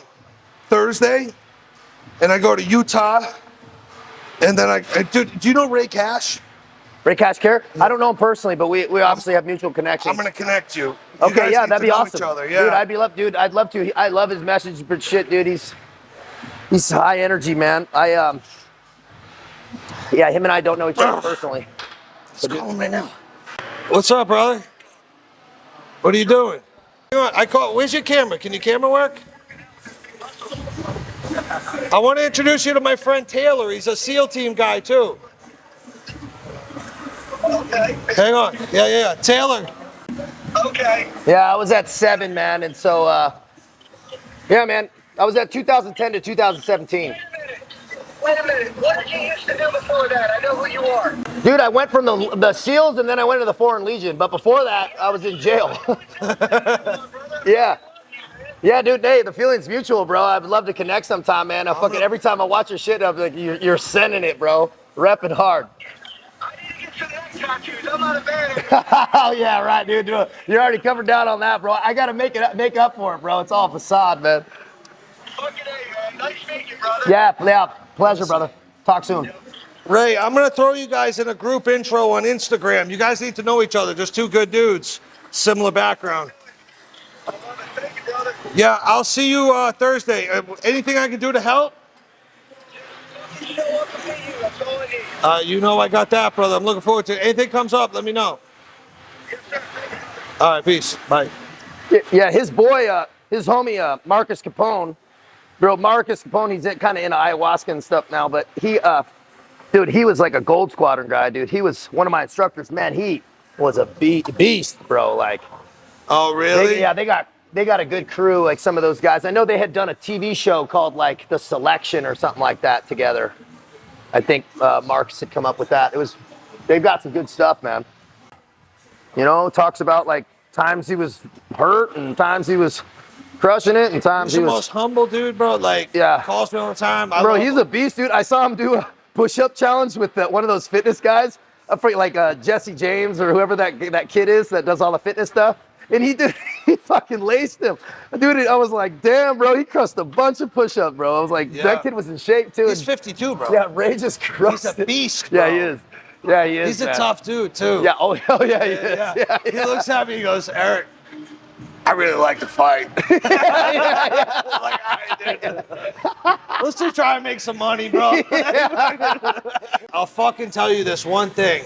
[SPEAKER 3] Thursday, and I go to Utah, and then do you know Ray Cash?
[SPEAKER 2] Ray Cash Care? I don't know him personally, but we obviously have mutual connections.
[SPEAKER 3] I'm gonna connect you.
[SPEAKER 2] Okay, yeah, that'd be awesome.
[SPEAKER 3] Yeah.
[SPEAKER 2] Dude, I'd love to. I love his message, but shit, dude, he's high energy, man. Him and I don't know each other personally.
[SPEAKER 3] Let's call him right now. What's up, brother? What are you doing? Where's your camera? Can your camera work? I want to introduce you to my friend Taylor. He's a SEAL team guy too.
[SPEAKER 4] Okay.
[SPEAKER 3] Hang on. Yeah. Taylor.
[SPEAKER 4] Okay.
[SPEAKER 2] Yeah, I was at 7, man, and so yeah, man, I was at 2010 to 2017.
[SPEAKER 4] Wait a minute. What did you used to do before that? I know who you are.
[SPEAKER 2] Dude, I went from the SEALs and then I went to the Foreign Legion, but before that, I was in jail. Yeah. Yeah, dude, hey, the feeling's mutual, bro. I'd love to connect sometime, man. Every time I watch your shit, I'm like, you're sending it, bro. Repping hard.
[SPEAKER 4] I need to get some neck tattoos. I'm not a bad.
[SPEAKER 2] Oh, yeah, right, dude. You're already covered down on that, bro. I got to make up for it, bro. It's all facade, man.
[SPEAKER 4] Fucking A, man. Nice meeting you, brother.
[SPEAKER 2] Yeah, pleasure, brother. Talk soon.
[SPEAKER 3] Ray, I'm going to throw you guys in a group intro on Instagram. You guys need to know each other. Just two good dudes. Similar background.
[SPEAKER 4] I love it. Thank you, brother.
[SPEAKER 3] Yeah, I'll see you Thursday. Anything I can do to help?
[SPEAKER 4] Just show up and meet you. That's all I need.
[SPEAKER 3] You know I got that, brother. I'm looking forward to it. Anything comes up, let me know.
[SPEAKER 4] Yes, sir. Thank you.
[SPEAKER 3] All right, peace. Bye.
[SPEAKER 2] Yeah, his boy, his homie, Marcus Capone. Bro, Marcus Capone, he's kind of into ayahuasca and stuff now, but dude, he was like a Gold Squadron guy, dude. He was one of my instructors. Man, he was a beast, bro. Like,
[SPEAKER 3] Oh, really?
[SPEAKER 2] they got a good crew, like some of those guys. I know they had done a TV show called like The Selection or something like that together. I think Marcus had come up with that. They've got some good stuff, man. You know, talks about like times he was hurt and times he was crushing it and times
[SPEAKER 3] He's the most humble dude, bro. Like, calls me all the time.
[SPEAKER 2] Bro, he's a beast, dude. I saw him do a push-up challenge with one of those fitness guys. Like Jesse James or whoever that kid is that does all the fitness stuff. And he fucking laced him. Dude, I was like, damn, bro, he crushed a bunch of push-ups, bro. I was like, that kid was in shape, too.
[SPEAKER 3] He's 52, bro.
[SPEAKER 2] Yeah, Ray just crushed
[SPEAKER 3] He's a beast, bro.
[SPEAKER 2] Yeah, he is. Yeah, he is,
[SPEAKER 3] He's
[SPEAKER 2] man.
[SPEAKER 3] a tough dude, too.
[SPEAKER 2] Yeah, oh yeah, he is.
[SPEAKER 3] Yeah. He looks at me, he goes, Eric, I really like to fight. Like, all right, dude. Let's just try and make some money, bro. I'll fucking tell you this one thing.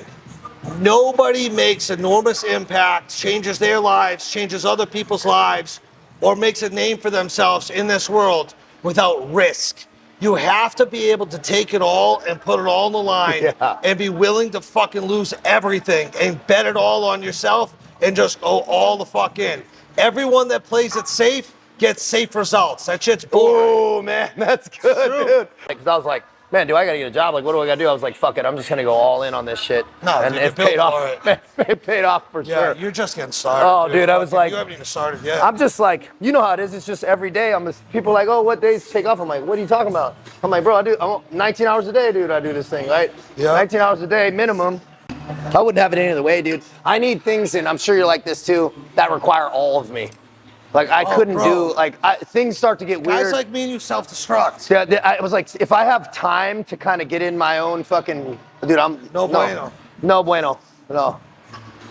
[SPEAKER 3] Nobody makes enormous impact, changes their lives, changes other people's lives, or makes a name for themselves in this world without risk. You have to be able to take it all and put it all on the line and be willing to fucking lose everything and bet it all on yourself and just go all the fuck in. Everyone that plays it safe gets safe results. That shit's boring.
[SPEAKER 2] Oh, man, that's good, dude. Because I was like, man, do I gotta get a job? Like, what do I gotta do? I was like, fuck it, I'm just gonna go all in on this shit.
[SPEAKER 3] No,
[SPEAKER 2] and
[SPEAKER 3] dude,
[SPEAKER 2] it paid off. It paid off for
[SPEAKER 3] Yeah,
[SPEAKER 2] sure.
[SPEAKER 3] you're just getting started.
[SPEAKER 2] Oh, dude, I was like,
[SPEAKER 3] you haven't even started yet.
[SPEAKER 2] I'm just like, you know how it is. It's just every day. People are like, oh, what days take off? I'm like, what are you talking about? I'm like, bro, I'm 19 hours a day, dude. I do this thing, right?
[SPEAKER 3] Yeah.
[SPEAKER 2] 19 hours a day minimum. I wouldn't have it any other way, dude. I need things, and I'm sure you're like this too, that require all of me. Like I couldn't do, like things start to get weird.
[SPEAKER 3] Guys like me and you self-destruct.
[SPEAKER 2] Yeah, I was like, if I have time to kind of get in my own fucking, dude,
[SPEAKER 3] No bueno.
[SPEAKER 2] No bueno, no.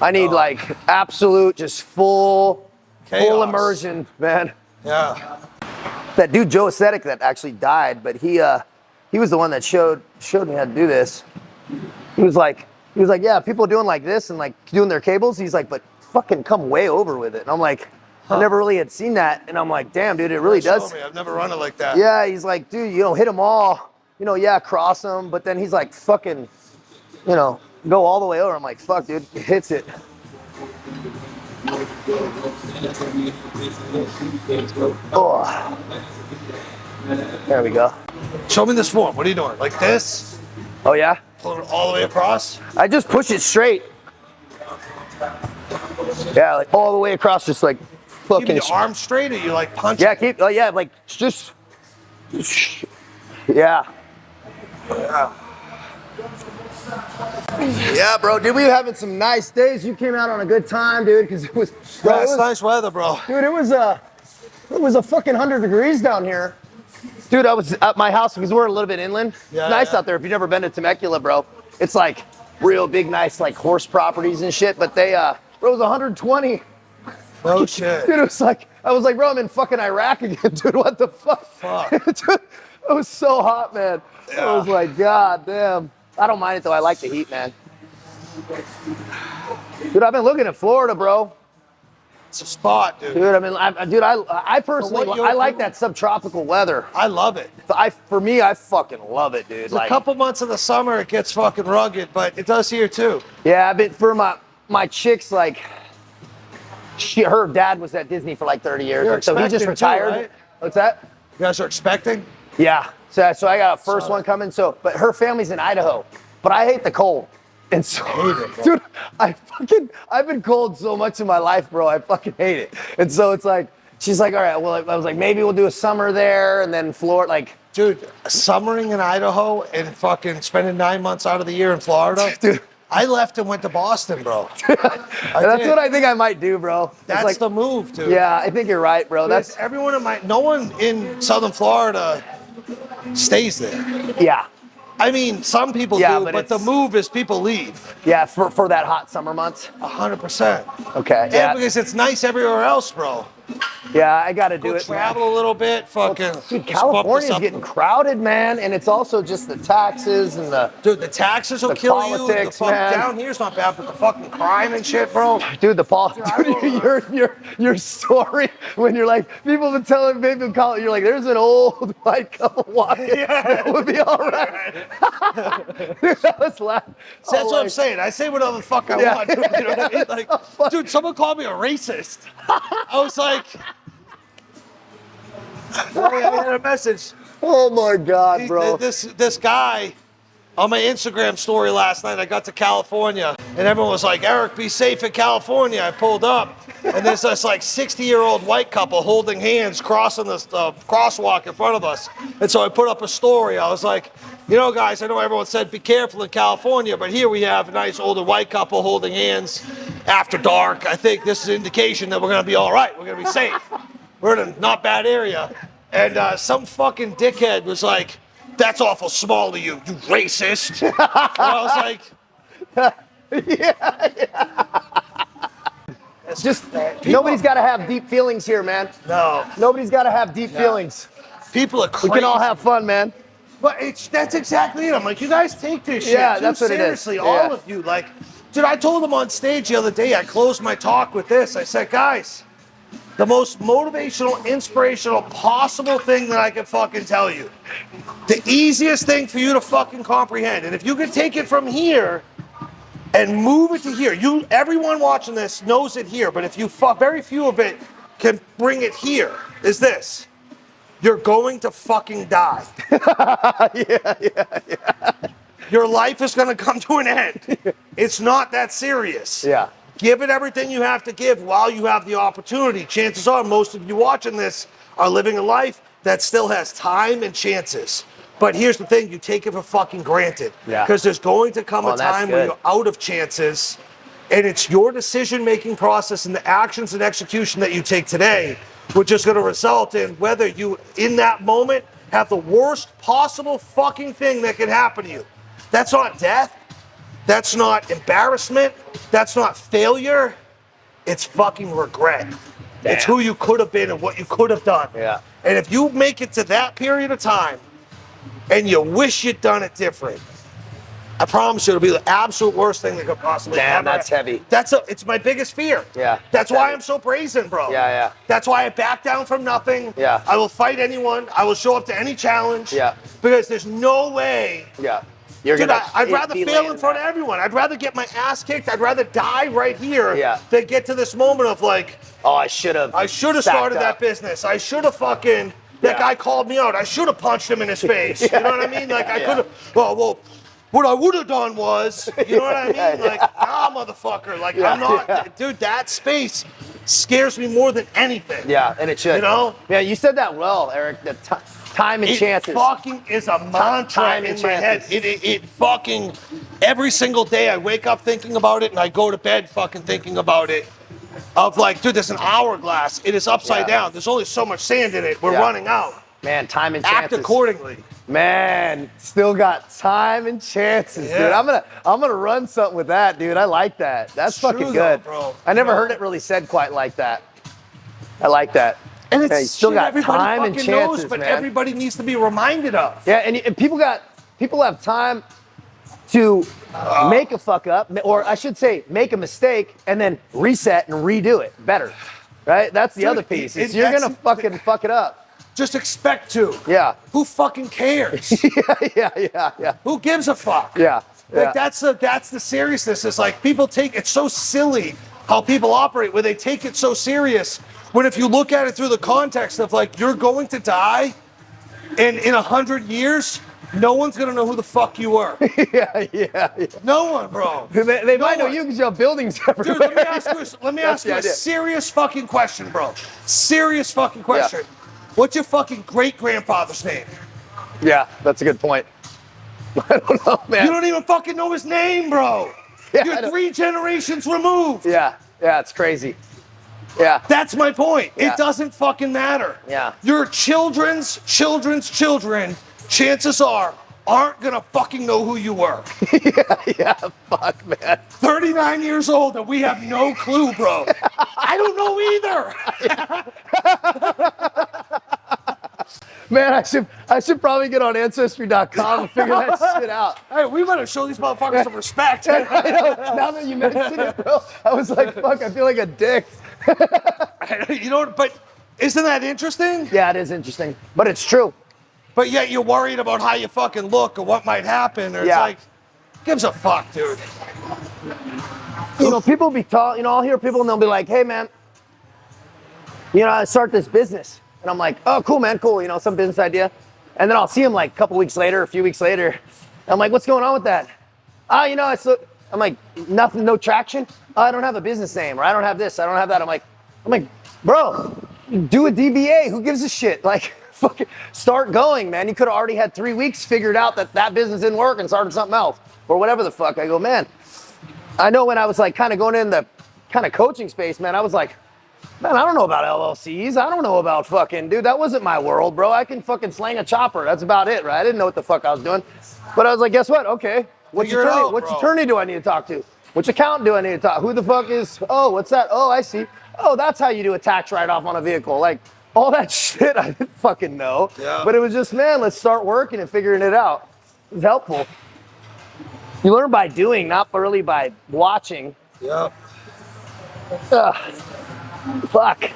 [SPEAKER 2] I need like absolute, just full immersion, man.
[SPEAKER 3] Yeah.
[SPEAKER 2] That dude Joe Ascetic that actually died, but he was the one that showed me how to do this. He was like, yeah, people doing like this and like doing their cables. He's like, but fucking come way over with it. And I'm like, I never really had seen that. And I'm like, damn, dude, it really does.
[SPEAKER 3] Me. I've never run it like that.
[SPEAKER 2] Yeah, he's like, dude, hit them all. Cross them. But then he's like, fucking, go all the way over. I'm like, fuck, dude, it hits it. Oh. There we go.
[SPEAKER 3] Show me this form. What are you doing? Like this?
[SPEAKER 2] Oh, yeah?
[SPEAKER 3] Pulling it all the way across?
[SPEAKER 2] I just push it straight. Yeah, like all the way across, just like fucking.
[SPEAKER 3] Keep your arm straight, or you like punch?
[SPEAKER 2] Yeah, like just. Yeah. Yeah, bro, dude, we were having some nice days. You came out on a good time, dude, because it was.
[SPEAKER 3] Bro, it's nice weather, bro.
[SPEAKER 2] Dude, it was a fucking 100 degrees down here. Dude, I was at my house because we're a little bit inland.
[SPEAKER 3] Yeah,
[SPEAKER 2] it's nice out there. If you've never been to Temecula, bro, it's like real big, nice like horse properties and shit. But it was 120.
[SPEAKER 3] No shit.
[SPEAKER 2] Dude, it was like, I was like, bro, I'm in fucking Iraq again, dude. What the fuck? Dude, it was so hot, man.
[SPEAKER 3] Yeah.
[SPEAKER 2] I was like, god damn. I don't mind it though. I like the heat, man. Dude, I've been looking at Florida, bro.
[SPEAKER 3] It's a spot, dude.
[SPEAKER 2] Dude, I personally, I like that subtropical weather.
[SPEAKER 3] I love it.
[SPEAKER 2] For me, I fucking love it, dude.
[SPEAKER 3] It's a couple months of the summer, it gets fucking rugged, but it does here too.
[SPEAKER 2] Yeah, but for my chick's like, her dad was at Disney for like 30 years, so he just retired.
[SPEAKER 3] Too, right?
[SPEAKER 2] What's that?
[SPEAKER 3] You guys are expecting?
[SPEAKER 2] Yeah. So I got a first one coming. But her family's in Idaho, but I hate the cold. And so, dude, I've been cold so much in my life, bro. I fucking hate it. And so it's like, she's like, all right, well, I was like, maybe we'll do a summer there and then Florida, like.
[SPEAKER 3] Dude, summering in Idaho and fucking spending 9 months out of the year in Florida.
[SPEAKER 2] Dude.
[SPEAKER 3] I left and went to Boston, bro.
[SPEAKER 2] That's what I think I might do, bro.
[SPEAKER 3] That's
[SPEAKER 2] like,
[SPEAKER 3] the move, dude.
[SPEAKER 2] Yeah, I think you're right, bro.
[SPEAKER 3] Dude, no one in Southern Florida stays there.
[SPEAKER 2] Yeah.
[SPEAKER 3] I mean, some people do, but the move is people leave.
[SPEAKER 2] Yeah, for that hot summer months.
[SPEAKER 3] 100%.
[SPEAKER 2] Okay.
[SPEAKER 3] Yeah, because it's nice everywhere else, bro.
[SPEAKER 2] Yeah, I got to do it.
[SPEAKER 3] Travel a little bit, fucking.
[SPEAKER 2] Dude, California's getting crowded, man, and it's also just the taxes and the.
[SPEAKER 3] Dude, the taxes will kill
[SPEAKER 2] politics,
[SPEAKER 3] you. The
[SPEAKER 2] man.
[SPEAKER 3] Down here's not bad, but the fucking crime and shit, bro.
[SPEAKER 2] Dude, the politics. Your story when you're like, people have been telling me in college, you're like, there's an old white couple walking. Yeah. That would be all right. Dude, that was laughing.
[SPEAKER 3] So that's what I'm saying. I say whatever the fuck I want. Dude, you know what I mean? Like, dude, someone called me a racist. I was like, I had a message.
[SPEAKER 2] Oh my God, bro.
[SPEAKER 3] This guy on my Instagram story last night, I got to California and everyone was like, Eric, be safe in California. I pulled up and there's this like 60-year-old white couple holding hands crossing this crosswalk in front of us. And so I put up a story. I was like, you know, guys, I know everyone said be careful in California, but here we have a nice older white couple holding hands after dark. I think this is an indication that we're going to be all right. We're going to be safe. We're in a not bad area. And some fucking dickhead was like, that's awful small of you, you racist. And I was like,
[SPEAKER 2] It's just, nobody's got to have deep feelings here, man.
[SPEAKER 3] No.
[SPEAKER 2] Nobody's got to have deep feelings.
[SPEAKER 3] People are crazy.
[SPEAKER 2] We can all have fun, man.
[SPEAKER 3] But that's exactly it. I'm like, you guys take this shit too
[SPEAKER 2] that's what
[SPEAKER 3] seriously,
[SPEAKER 2] it is.
[SPEAKER 3] all of you. Like, dude, I told them on stage the other day, I closed my talk with this. I said, guys, the most motivational, inspirational possible thing that I can fucking tell you. The easiest thing for you to fucking comprehend. And if you could take it from here and move it to here, everyone watching this knows it here, but if you very few of it can bring it here, is this. You're going to fucking die. Your life is going to come to an end. It's not that serious.
[SPEAKER 2] Yeah.
[SPEAKER 3] Give it everything you have to give while you have the opportunity. Chances are most of you watching this are living a life that still has time and chances. But here's the thing, you take it for fucking granted.
[SPEAKER 2] Yeah.
[SPEAKER 3] Because there's going to come a time where you're out of chances, and it's your decision-making process and the actions and execution that you take today, which is going to result in whether you, in that moment, have the worst possible fucking thing that can happen to you. That's not death. That's not embarrassment. That's not failure. It's fucking regret. Damn. It's who you could have been and what you could have done.
[SPEAKER 2] Yeah.
[SPEAKER 3] And if you make it to that period of time and you wish you'd done it different, I promise you it'll be the absolute worst thing that could possibly happen.
[SPEAKER 2] Damn, that's heavy.
[SPEAKER 3] It's my biggest fear.
[SPEAKER 2] Yeah.
[SPEAKER 3] That's why I'm so brazen, bro.
[SPEAKER 2] Yeah.
[SPEAKER 3] That's why I back down from nothing.
[SPEAKER 2] Yeah.
[SPEAKER 3] I will fight anyone. I will show up to any challenge.
[SPEAKER 2] Yeah.
[SPEAKER 3] Because there's no way.
[SPEAKER 2] Yeah.
[SPEAKER 3] I'd rather fail in front of everyone. I'd rather get my ass kicked. I'd rather die right here than get to this moment of like,
[SPEAKER 2] oh, I should have
[SPEAKER 3] started that business. I should have fucking, that guy called me out. I should have punched him in his face. You know what I mean? Like I could have, well, what I would have done was, you know what I mean? Like, nah, motherfucker. Like, I'm not, dude, that space scares me more than anything.
[SPEAKER 2] Yeah, and it should.
[SPEAKER 3] You know?
[SPEAKER 2] Yeah, you said that well, Eric. The time and chances.
[SPEAKER 3] It fucking is a mantra in my head. It fucking, every single day I wake up thinking about it and I go to bed fucking thinking about it. Of like, dude, there's an hourglass. It is upside down. There's only so much sand in it. We're running out.
[SPEAKER 2] Man, time and chances.
[SPEAKER 3] Act accordingly.
[SPEAKER 2] Man, still got time and chances, dude. I'm gonna run something with that, dude. I like that. That's fucking good,
[SPEAKER 3] bro.
[SPEAKER 2] I never heard it really said quite like that. I like that.
[SPEAKER 3] And it's
[SPEAKER 2] still got time and chances,
[SPEAKER 3] but
[SPEAKER 2] man.
[SPEAKER 3] everybody needs to be reminded of.
[SPEAKER 2] Yeah, and people have time to make a fuck up, or I should say, make a mistake and then reset and redo it better, right? That's the other piece. You're gonna fucking fuck it up.
[SPEAKER 3] Just expect to.
[SPEAKER 2] Yeah.
[SPEAKER 3] Who fucking cares?
[SPEAKER 2] Yeah.
[SPEAKER 3] Who gives a fuck?
[SPEAKER 2] Yeah.
[SPEAKER 3] Like that's the seriousness. It's like people take it so silly how people operate, where they take it so serious. When if you look at it through the context of like you're going to die, and in 100 years, no one's gonna know who the fuck you were. Yeah. No one, bro.
[SPEAKER 2] They might know you because you have buildings everywhere.
[SPEAKER 3] Dude, let me ask you a serious fucking question, bro. Serious fucking question. Yeah. What's your fucking great-grandfather's name?
[SPEAKER 2] Yeah, that's a good point. I don't know, man.
[SPEAKER 3] You don't even fucking know his name, bro. Yeah, you're 3 generations removed.
[SPEAKER 2] Yeah, it's crazy. Yeah.
[SPEAKER 3] That's my point. Yeah. It doesn't fucking matter.
[SPEAKER 2] Yeah.
[SPEAKER 3] Your children's children, chances are, aren't gonna fucking know who you were.
[SPEAKER 2] Yeah, fuck, man.
[SPEAKER 3] 39 years old and we have no clue, bro. I don't know either.
[SPEAKER 2] Man, I should probably get on Ancestry.com and figure that shit out.
[SPEAKER 3] Hey, we better show these motherfuckers some respect.
[SPEAKER 2] I know. Now that you mentioned it, bro, I was like, fuck, I feel like a dick.
[SPEAKER 3] You know, but isn't that interesting?
[SPEAKER 2] Yeah, it is interesting, but it's true.
[SPEAKER 3] But yet you're worried about how you fucking look or what might happen, or it's like, gives a fuck, dude.
[SPEAKER 2] You know, people be I'll hear people and they'll be like, hey, man, I start this business. And I'm like, oh, cool, man, cool. Some business idea. And then I'll see him like a couple weeks later, a few weeks later. And I'm like, what's going on with that? I'm like, nothing, no traction. Oh, I don't have a business name, or I don't have this, I don't have that. I'm like, bro, do a DBA. Who gives a shit? Like, fucking start going, man. You could have already had 3 weeks figured out that business didn't work and started something else or whatever the fuck. I go, man, I know when I was like kind of going in the kind of coaching space, man, I was like, man, I don't know about LLCs. I don't know about fucking, dude, that wasn't my world, bro. I can fucking slang a chopper. That's about it, right? I didn't know what the fuck I was doing. But I was like, guess what? Okay. Which attorney do I need to talk to? Which account do I need to talk to? Who the fuck is, what's that? Oh, I see. Oh, that's how you do a tax write-off on a vehicle. Like, all that shit I didn't fucking know. Yeah. But it was just, man, let's start working and figuring it out. It was helpful. You learn by doing, not really by watching.
[SPEAKER 3] Yep.
[SPEAKER 2] Fuck.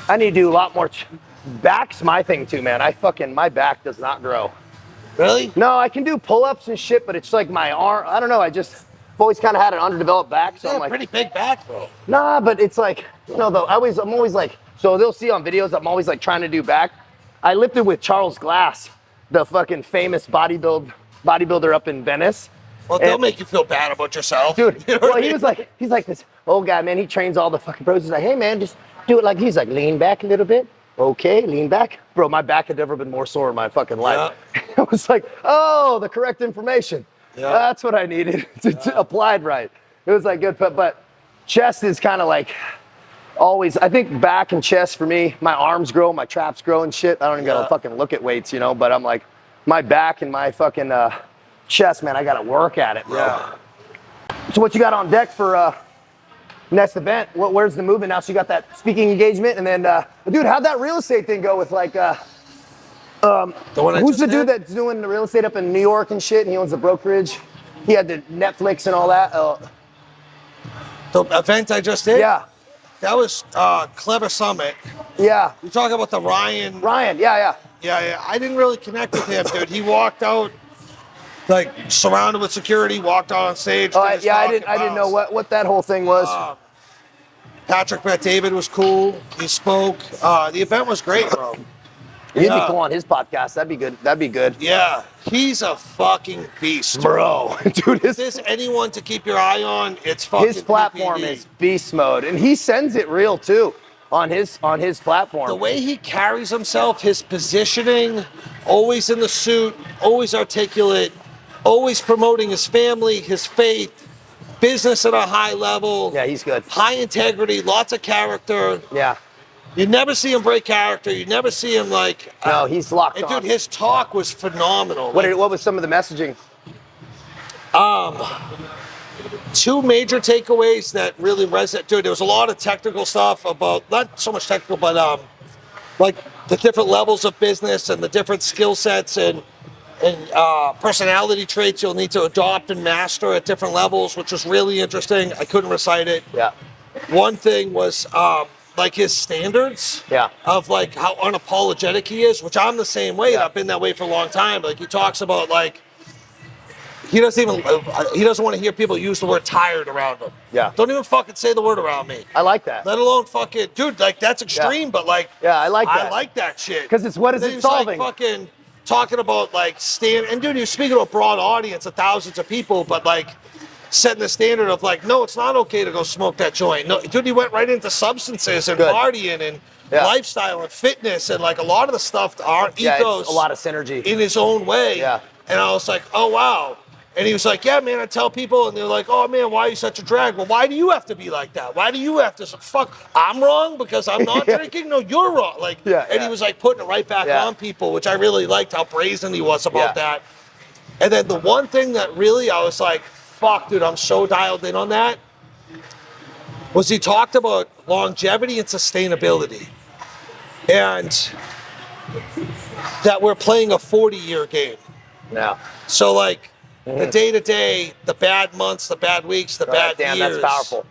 [SPEAKER 2] I need to do a lot more. Back's my thing too, man. My back does not grow.
[SPEAKER 3] Really?
[SPEAKER 2] No, I can do pull-ups and shit, but it's like my arm. I don't know. I've always kind of had an underdeveloped back. So I'm like,
[SPEAKER 3] pretty big back, bro.
[SPEAKER 2] Nah, but it's like, though, I'm always like, so they'll see on videos, I'm always like trying to do back. I lifted with Charles Glass, the fucking famous bodybuilder up in Venice.
[SPEAKER 3] Well, they'll make you feel bad about yourself.
[SPEAKER 2] Dude,
[SPEAKER 3] You know
[SPEAKER 2] well,
[SPEAKER 3] what I mean?
[SPEAKER 2] he's like this old guy, man. He trains all the fucking pros. He's like, hey, man, just do it like, he's like, lean back a little bit. Okay, lean back. Bro, my back had never been more sore in my fucking life.
[SPEAKER 3] Yeah.
[SPEAKER 2] I was like, oh, the correct information.
[SPEAKER 3] Yeah.
[SPEAKER 2] That's what I needed to applied right. It was like good, but chest is kind of like always, I think back and chest for me, my arms grow, my traps grow and shit. I don't even gotta fucking look at weights, you know, but I'm like, my back and my fucking chest, man, I gotta work at it, bro.
[SPEAKER 3] Yeah.
[SPEAKER 2] So what you got on deck for next event? Where's the movement now? So you got that speaking engagement, and then, dude, how'd that real estate thing go with like,
[SPEAKER 3] The one I
[SPEAKER 2] who's
[SPEAKER 3] just
[SPEAKER 2] the dude
[SPEAKER 3] did?
[SPEAKER 2] that's doing the real estate up in New York and shit, and he owns the brokerage? He had the Netflix and all that.
[SPEAKER 3] The event I just did?
[SPEAKER 2] Yeah,
[SPEAKER 3] That was Clever Summit.
[SPEAKER 2] yeah.
[SPEAKER 3] You talking about the Ryan?
[SPEAKER 2] Yeah.
[SPEAKER 3] Yeah. I didn't really connect with him, dude. He walked out, like, surrounded with security, walked out on stage.
[SPEAKER 2] Oh,
[SPEAKER 3] did his
[SPEAKER 2] I
[SPEAKER 3] talking
[SPEAKER 2] didn't know
[SPEAKER 3] about-
[SPEAKER 2] what that whole thing was.
[SPEAKER 3] Patrick Bet-David was cool. He spoke. The event was great, bro.
[SPEAKER 2] You'd
[SPEAKER 3] yeah.
[SPEAKER 2] be cool on his podcast. That'd be good.
[SPEAKER 3] Yeah, he's a fucking beast,
[SPEAKER 2] Bro, dude,
[SPEAKER 3] If there's anyone to keep your eye on, it's fucking
[SPEAKER 2] his platform
[SPEAKER 3] PPD.
[SPEAKER 2] is beast mode, and he sends it real too on his platform.
[SPEAKER 3] The way he carries himself, his positioning, always in the suit, always articulate, always promoting his family, his faith, business at a high level.
[SPEAKER 2] Yeah, he's good.
[SPEAKER 3] High integrity, lots of character.
[SPEAKER 2] Yeah.
[SPEAKER 3] You never see him break character. You never see him like.
[SPEAKER 2] No, he's locked
[SPEAKER 3] and
[SPEAKER 2] on.
[SPEAKER 3] dude, his talk was phenomenal.
[SPEAKER 2] What was some of the messaging?
[SPEAKER 3] Two major takeaways that really resonate. Dude, there was a lot of technical stuff about, not so much technical, but like the different levels of business and the different skill sets and personality traits you'll need to adopt and master at different levels, which was really interesting. I couldn't recite it.
[SPEAKER 2] Yeah.
[SPEAKER 3] One thing was like his standards of like how unapologetic he is, which I'm the same way. I've been that way for a long time. Like he talks about like, he doesn't want to hear people use the word tired around him.
[SPEAKER 2] Yeah.
[SPEAKER 3] Don't even fucking say the word around me.
[SPEAKER 2] I like that.
[SPEAKER 3] Let alone fucking, dude, like that's extreme, but like,
[SPEAKER 2] Yeah, I like that.
[SPEAKER 3] I like that shit.
[SPEAKER 2] Because it's what is
[SPEAKER 3] Then
[SPEAKER 2] it
[SPEAKER 3] he was,
[SPEAKER 2] solving?
[SPEAKER 3] Like fucking talking about like and dude, he was speaking to a broad audience of thousands of people, but like setting the standard of like, no, it's not okay to go smoke that joint. No, dude, he went right into substances and
[SPEAKER 2] Good.
[SPEAKER 3] partying and lifestyle and fitness and like a lot of the stuff, our ethos,
[SPEAKER 2] it's a lot of synergy
[SPEAKER 3] in his own way.
[SPEAKER 2] Yeah.
[SPEAKER 3] And I was like, oh wow. And he was like, yeah, man, I tell people, and they're like, oh, man, why are you such a drag? Well, why do you have to be like that? Why do you have to, fuck, I'm wrong because I'm not drinking? No, you're wrong. Like, and he was like putting it right back on people, which I really liked how brazen he was about that. And then the one thing that really, I was like, fuck, dude, I'm so dialed in on that, was he talked about longevity and sustainability. And that we're playing a 40-year game.
[SPEAKER 2] Yeah.
[SPEAKER 3] So, like, the day-to-day, the bad months, the bad weeks, the bad years.
[SPEAKER 2] Damn, that's powerful.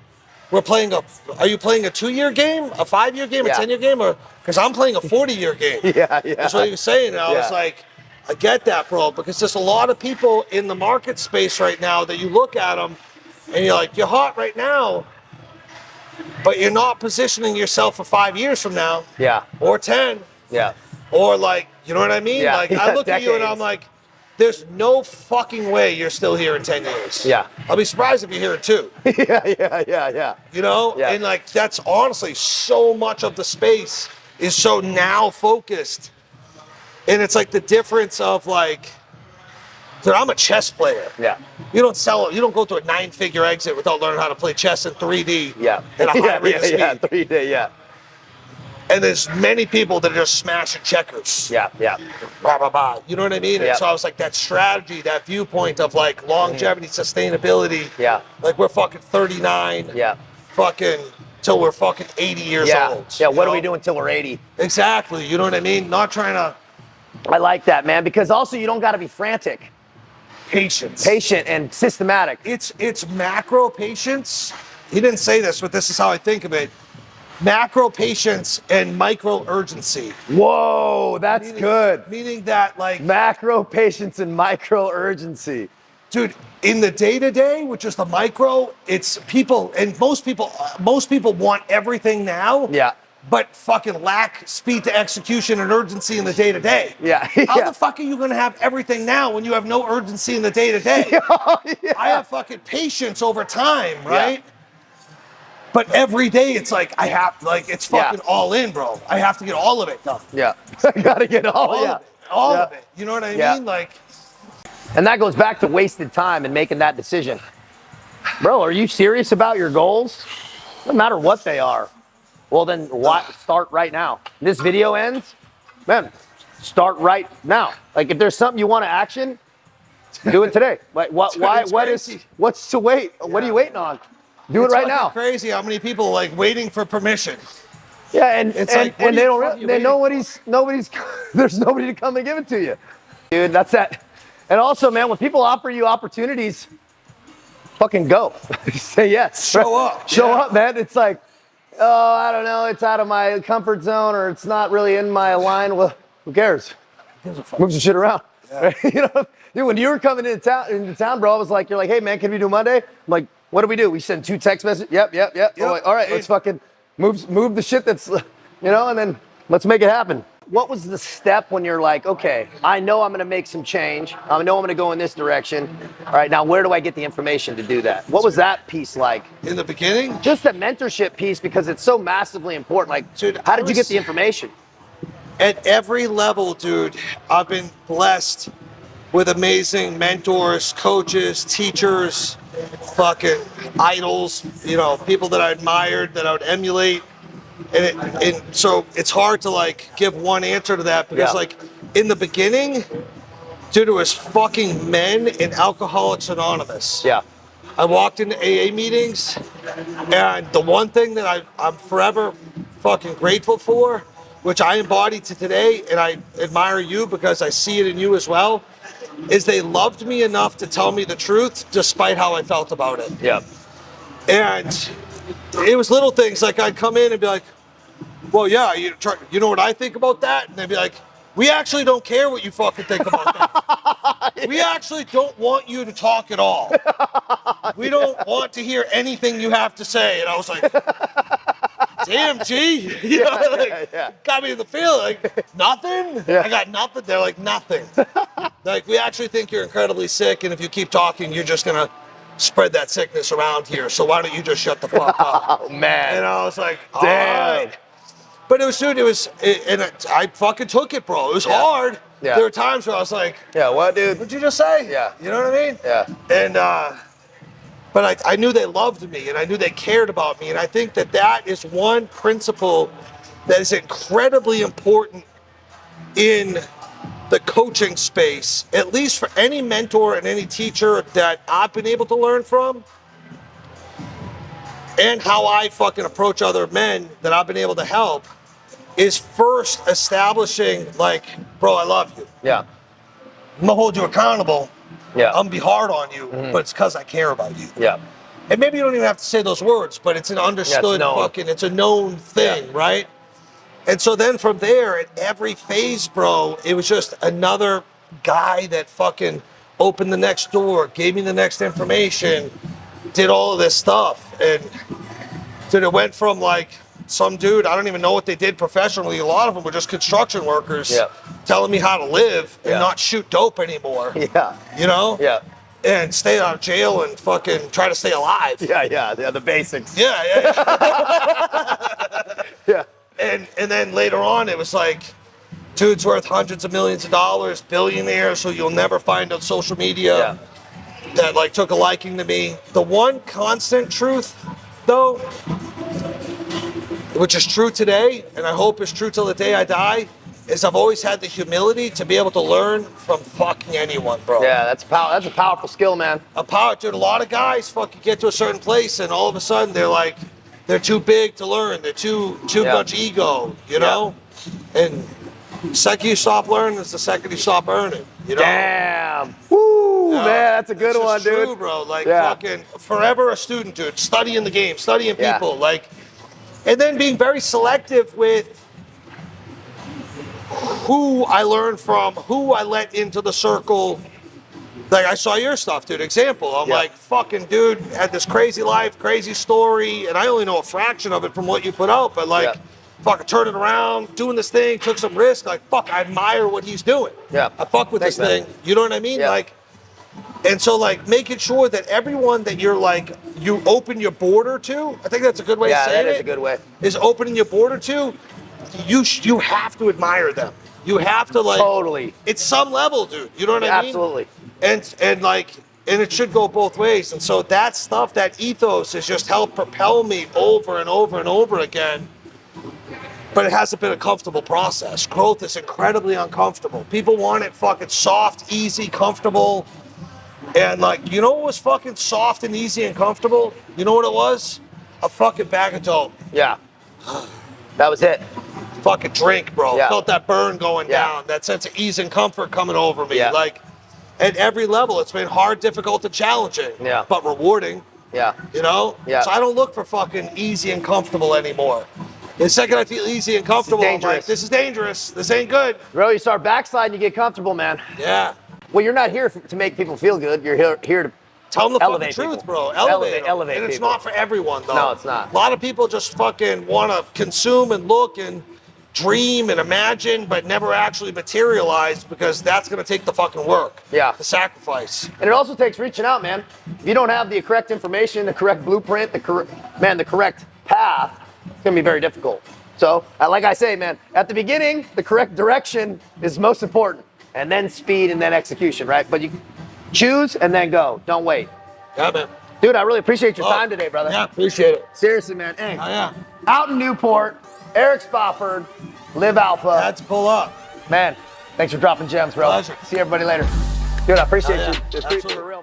[SPEAKER 3] We're playing are you playing a 2-year game, a 5-year game, a 10-year game? Or because I'm playing a 40-year game.
[SPEAKER 2] Yeah.
[SPEAKER 3] That's what he was saying. And I was like, I get that, bro, because there's a lot of people in the market space right now that you look at them and you're like, you're hot right now, but you're not positioning yourself for 5 years from now.
[SPEAKER 2] Yeah.
[SPEAKER 3] Or 10.
[SPEAKER 2] Yeah.
[SPEAKER 3] Or like, you know what I mean?
[SPEAKER 2] Yeah.
[SPEAKER 3] Like, I look at you and I'm like, there's no fucking way you're still here in 10 years.
[SPEAKER 2] Yeah.
[SPEAKER 3] I'll be surprised if you're here in 2.
[SPEAKER 2] Yeah.
[SPEAKER 3] You know?
[SPEAKER 2] Yeah.
[SPEAKER 3] And like, that's honestly so much of the space is so now focused. And it's like the difference of like, dude, I'm a chess player.
[SPEAKER 2] Yeah.
[SPEAKER 3] You don't go to a 9-figure exit without learning how to play chess in 3D.
[SPEAKER 2] Yeah.
[SPEAKER 3] At a high rate of speed.
[SPEAKER 2] 3D, yeah.
[SPEAKER 3] And there's many people that are just smashing checkers.
[SPEAKER 2] Yeah.
[SPEAKER 3] Blah, blah, blah. You know what I mean?
[SPEAKER 2] Yeah.
[SPEAKER 3] And so I was like, that strategy, that viewpoint of like longevity, sustainability.
[SPEAKER 2] Yeah.
[SPEAKER 3] Like we're fucking 39.
[SPEAKER 2] Yeah.
[SPEAKER 3] Fucking till we're fucking 80 years old.
[SPEAKER 2] Yeah, what
[SPEAKER 3] you
[SPEAKER 2] are we
[SPEAKER 3] know?
[SPEAKER 2] doing till we're 80?
[SPEAKER 3] Exactly. You know what I mean? Not trying to.
[SPEAKER 2] I like that, man, because also you don't got to be frantic.
[SPEAKER 3] Patience.
[SPEAKER 2] Patient and systematic.
[SPEAKER 3] It's macro patience. He didn't say this, but this is how I think of it. Macro patience and micro urgency.
[SPEAKER 2] Whoa, that's good.
[SPEAKER 3] Meaning that like
[SPEAKER 2] Macro patience and micro urgency.
[SPEAKER 3] dude, in the day-to-day, which is the micro, it's people, and most people want everything now.
[SPEAKER 2] Yeah.
[SPEAKER 3] but fucking lack speed to execution and urgency in the day-to-day.
[SPEAKER 2] Yeah.
[SPEAKER 3] How the fuck are you going to have everything now when you have no urgency in the day-to-day? I have fucking patience over time, right? Yeah. But every day it's like, I have, like, it's fucking all in, bro. I have to get all of it done.
[SPEAKER 2] Yeah. I gotta get all
[SPEAKER 3] of it. You know what I mean? Like,
[SPEAKER 2] and that goes back to wasted time and making that decision. Bro, are you serious about your goals? No matter what they are. Well, then start right now. This video ends, man, start right now. Like, if there's something you want to action, do it today. Like, what's to wait? Yeah. What are you waiting on? Do it right now.
[SPEAKER 3] It's crazy how many people are like waiting for permission.
[SPEAKER 2] Yeah, and they know there's nobody to come and give it to you. Dude, that's that. And also, man, when people offer you opportunities, fucking go. Say yes.
[SPEAKER 3] Show up.
[SPEAKER 2] Show up, man. It's like, oh, I don't know, it's out of my comfort zone or it's not really in my line. Well, who cares? Move some shit around. Yeah. Right? You know, dude, when you were coming into town, bro, I was like, you're like, hey man, can we do Monday? I'm like, what do we do? We send 2 text messages. Yep. Like, all right, let's fucking move the shit that's, you know, and then let's make it happen. What was the step when you're like, okay, I know I'm going to make some change. I know I'm going to go in this direction. All right, now where do I get the information to do that? What was that piece like?
[SPEAKER 3] In the beginning?
[SPEAKER 2] Just the mentorship piece, because it's so massively important. Like, dude, how did you get the information?
[SPEAKER 3] At every level, dude, I've been blessed with amazing mentors, coaches, teachers, fucking idols, you know, people that I admired, that I would emulate. And so it's hard to like give one answer to that because like in the beginning, dude, it was fucking men in Alcoholics Anonymous.
[SPEAKER 2] Yeah.
[SPEAKER 3] I walked into AA meetings, and the one thing that I'm forever fucking grateful for, which I embody to today, and I admire you because I see it in you as well, is they loved me enough to tell me the truth despite how I felt about it.
[SPEAKER 2] Yeah.
[SPEAKER 3] And it was little things like I'd come in and be like, well, yeah, you know what I think about that? And they'd be like, we actually don't care what you fucking think about that. We actually don't want you to talk at all. We don't want to hear anything you have to say. And I was like, damn, G. You know, got me in the field. Like, nothing? Yeah. I got nothing. They're like, nothing. Like, we actually think you're incredibly sick, and if you keep talking, you're just going to spread that sickness around here. So why don't you just shut the fuck up?
[SPEAKER 2] Oh, man.
[SPEAKER 3] And I was like,
[SPEAKER 2] damn.
[SPEAKER 3] Right. But it was, dude, I fucking took it, bro. It was hard. Yeah. There were times where I was like,
[SPEAKER 2] yeah, what, dude?
[SPEAKER 3] What'd you just say?
[SPEAKER 2] Yeah.
[SPEAKER 3] You know what I mean?
[SPEAKER 2] Yeah.
[SPEAKER 3] And, but I knew they loved me, and I knew they cared about me. And I think that is one principle that is incredibly important in the coaching space, at least for any mentor and any teacher that I've been able to learn from, and how I fucking approach other men that I've been able to help, is first establishing, like, bro, I love you.
[SPEAKER 2] Yeah.
[SPEAKER 3] I'm gonna hold you accountable.
[SPEAKER 2] Yeah.
[SPEAKER 3] I'm gonna be hard on you, but it's because I care about you.
[SPEAKER 2] Yeah.
[SPEAKER 3] And maybe you don't even have to say those words, but it's an understood it's a known thing, right? And so then from there, at every phase, bro, it was just another guy that fucking opened the next door, gave me the next information, did all of this stuff. And dude, it went from like some dude, I don't even know what they did professionally. A lot of them were just construction workers telling me how to live and not shoot dope anymore.
[SPEAKER 2] Yeah.
[SPEAKER 3] You know?
[SPEAKER 2] Yeah.
[SPEAKER 3] And stay out of jail and fucking try to stay alive.
[SPEAKER 2] Yeah, the basics.
[SPEAKER 3] Yeah.
[SPEAKER 2] Yeah.
[SPEAKER 3] And then later on, it was like, dude's worth hundreds of millions of dollars, billionaires who you'll never find on social media that like took a liking to me. The one constant truth, though, which is true today, and I hope is true till the day I die, is I've always had the humility to be able to learn from fucking anyone, bro.
[SPEAKER 2] Yeah, that's a powerful skill, man.
[SPEAKER 3] Dude, a lot of guys fucking get to a certain place and all of a sudden they're too big to learn. They're too much ego, you know? And the second you stop learning is the second you stop earning, you know?
[SPEAKER 2] Damn. Woo, man, that's a good one, dude.
[SPEAKER 3] True, bro. Like, fucking forever a student, dude. Studying the game, studying people, like, and then being very selective with who I learn from, who I let into the circle. Like, I saw your stuff, dude. Example, I'm like, fucking dude, had this crazy life, crazy story, and I only know a fraction of it from what you put out, but like, fucking turning around, doing this thing, took some risk. Like, fuck, I admire what he's doing.
[SPEAKER 2] Yeah.
[SPEAKER 3] I fuck with
[SPEAKER 2] Thanks,
[SPEAKER 3] this
[SPEAKER 2] man.
[SPEAKER 3] thing. You know what I mean?
[SPEAKER 2] Yeah.
[SPEAKER 3] Like, and so like making sure that everyone that you're like, you open your border to, I think that's a good way of saying it.
[SPEAKER 2] Yeah, that is a good way.
[SPEAKER 3] Is opening your border to, you have to admire them. You have to like.
[SPEAKER 2] Totally.
[SPEAKER 3] It's some level, dude. You know what I mean?
[SPEAKER 2] Absolutely.
[SPEAKER 3] And like, and it should go both ways. And so that stuff, that ethos has just helped propel me over and over and over again. But it hasn't been a comfortable process. Growth is incredibly uncomfortable. People want it fucking soft, easy, comfortable. And like, you know what was fucking soft and easy and comfortable? You know what it was? A fucking bag of dope.
[SPEAKER 2] Yeah. That was it.
[SPEAKER 3] Fucking drink, bro.
[SPEAKER 2] Yeah.
[SPEAKER 3] Felt that burn going
[SPEAKER 2] Yeah.
[SPEAKER 3] down. That sense of ease and comfort coming over me.
[SPEAKER 2] Yeah.
[SPEAKER 3] Like, at every level, it's been hard, difficult, and challenging.
[SPEAKER 2] Yeah.
[SPEAKER 3] But rewarding.
[SPEAKER 2] Yeah.
[SPEAKER 3] You know?
[SPEAKER 2] Yeah.
[SPEAKER 3] So I don't look for fucking easy and comfortable anymore. The second I feel easy and comfortable, I'm like, this is dangerous. This ain't good.
[SPEAKER 2] Bro, you start backsliding, you get comfortable, man.
[SPEAKER 3] Yeah.
[SPEAKER 2] Well, you're not here to make people feel good. You're here to
[SPEAKER 3] Tell them the fucking
[SPEAKER 2] elevate
[SPEAKER 3] truth,
[SPEAKER 2] people.
[SPEAKER 3] bro. Elevate them.
[SPEAKER 2] Elevate
[SPEAKER 3] And it's
[SPEAKER 2] people.
[SPEAKER 3] not for everyone, though.
[SPEAKER 2] No, it's not.
[SPEAKER 3] A lot of people just fucking want to consume and look and dream and imagine, but never actually materialize because that's going to take the fucking work.
[SPEAKER 2] Yeah.
[SPEAKER 3] The sacrifice.
[SPEAKER 2] And it also takes reaching out, man. If you don't have the correct information, the correct blueprint, the correct path, it's gonna be very difficult. So, like I say, man, at the beginning, the correct direction is most important, and then speed and then execution, right? But you choose and then go. Don't wait.
[SPEAKER 3] Yeah, man.
[SPEAKER 2] Dude, I really appreciate your time today, brother.
[SPEAKER 3] Yeah, appreciate it.
[SPEAKER 2] Seriously, man. Hey,
[SPEAKER 3] Oh, yeah.
[SPEAKER 2] out in Newport, Eric Spofford, Live Alpha.
[SPEAKER 3] Had to pull up.
[SPEAKER 2] Man, thanks for dropping gems, bro.
[SPEAKER 3] Pleasure.
[SPEAKER 2] See everybody later. Dude, I appreciate
[SPEAKER 3] Oh, yeah.
[SPEAKER 2] you. Just for
[SPEAKER 3] Absolutely.
[SPEAKER 2] real.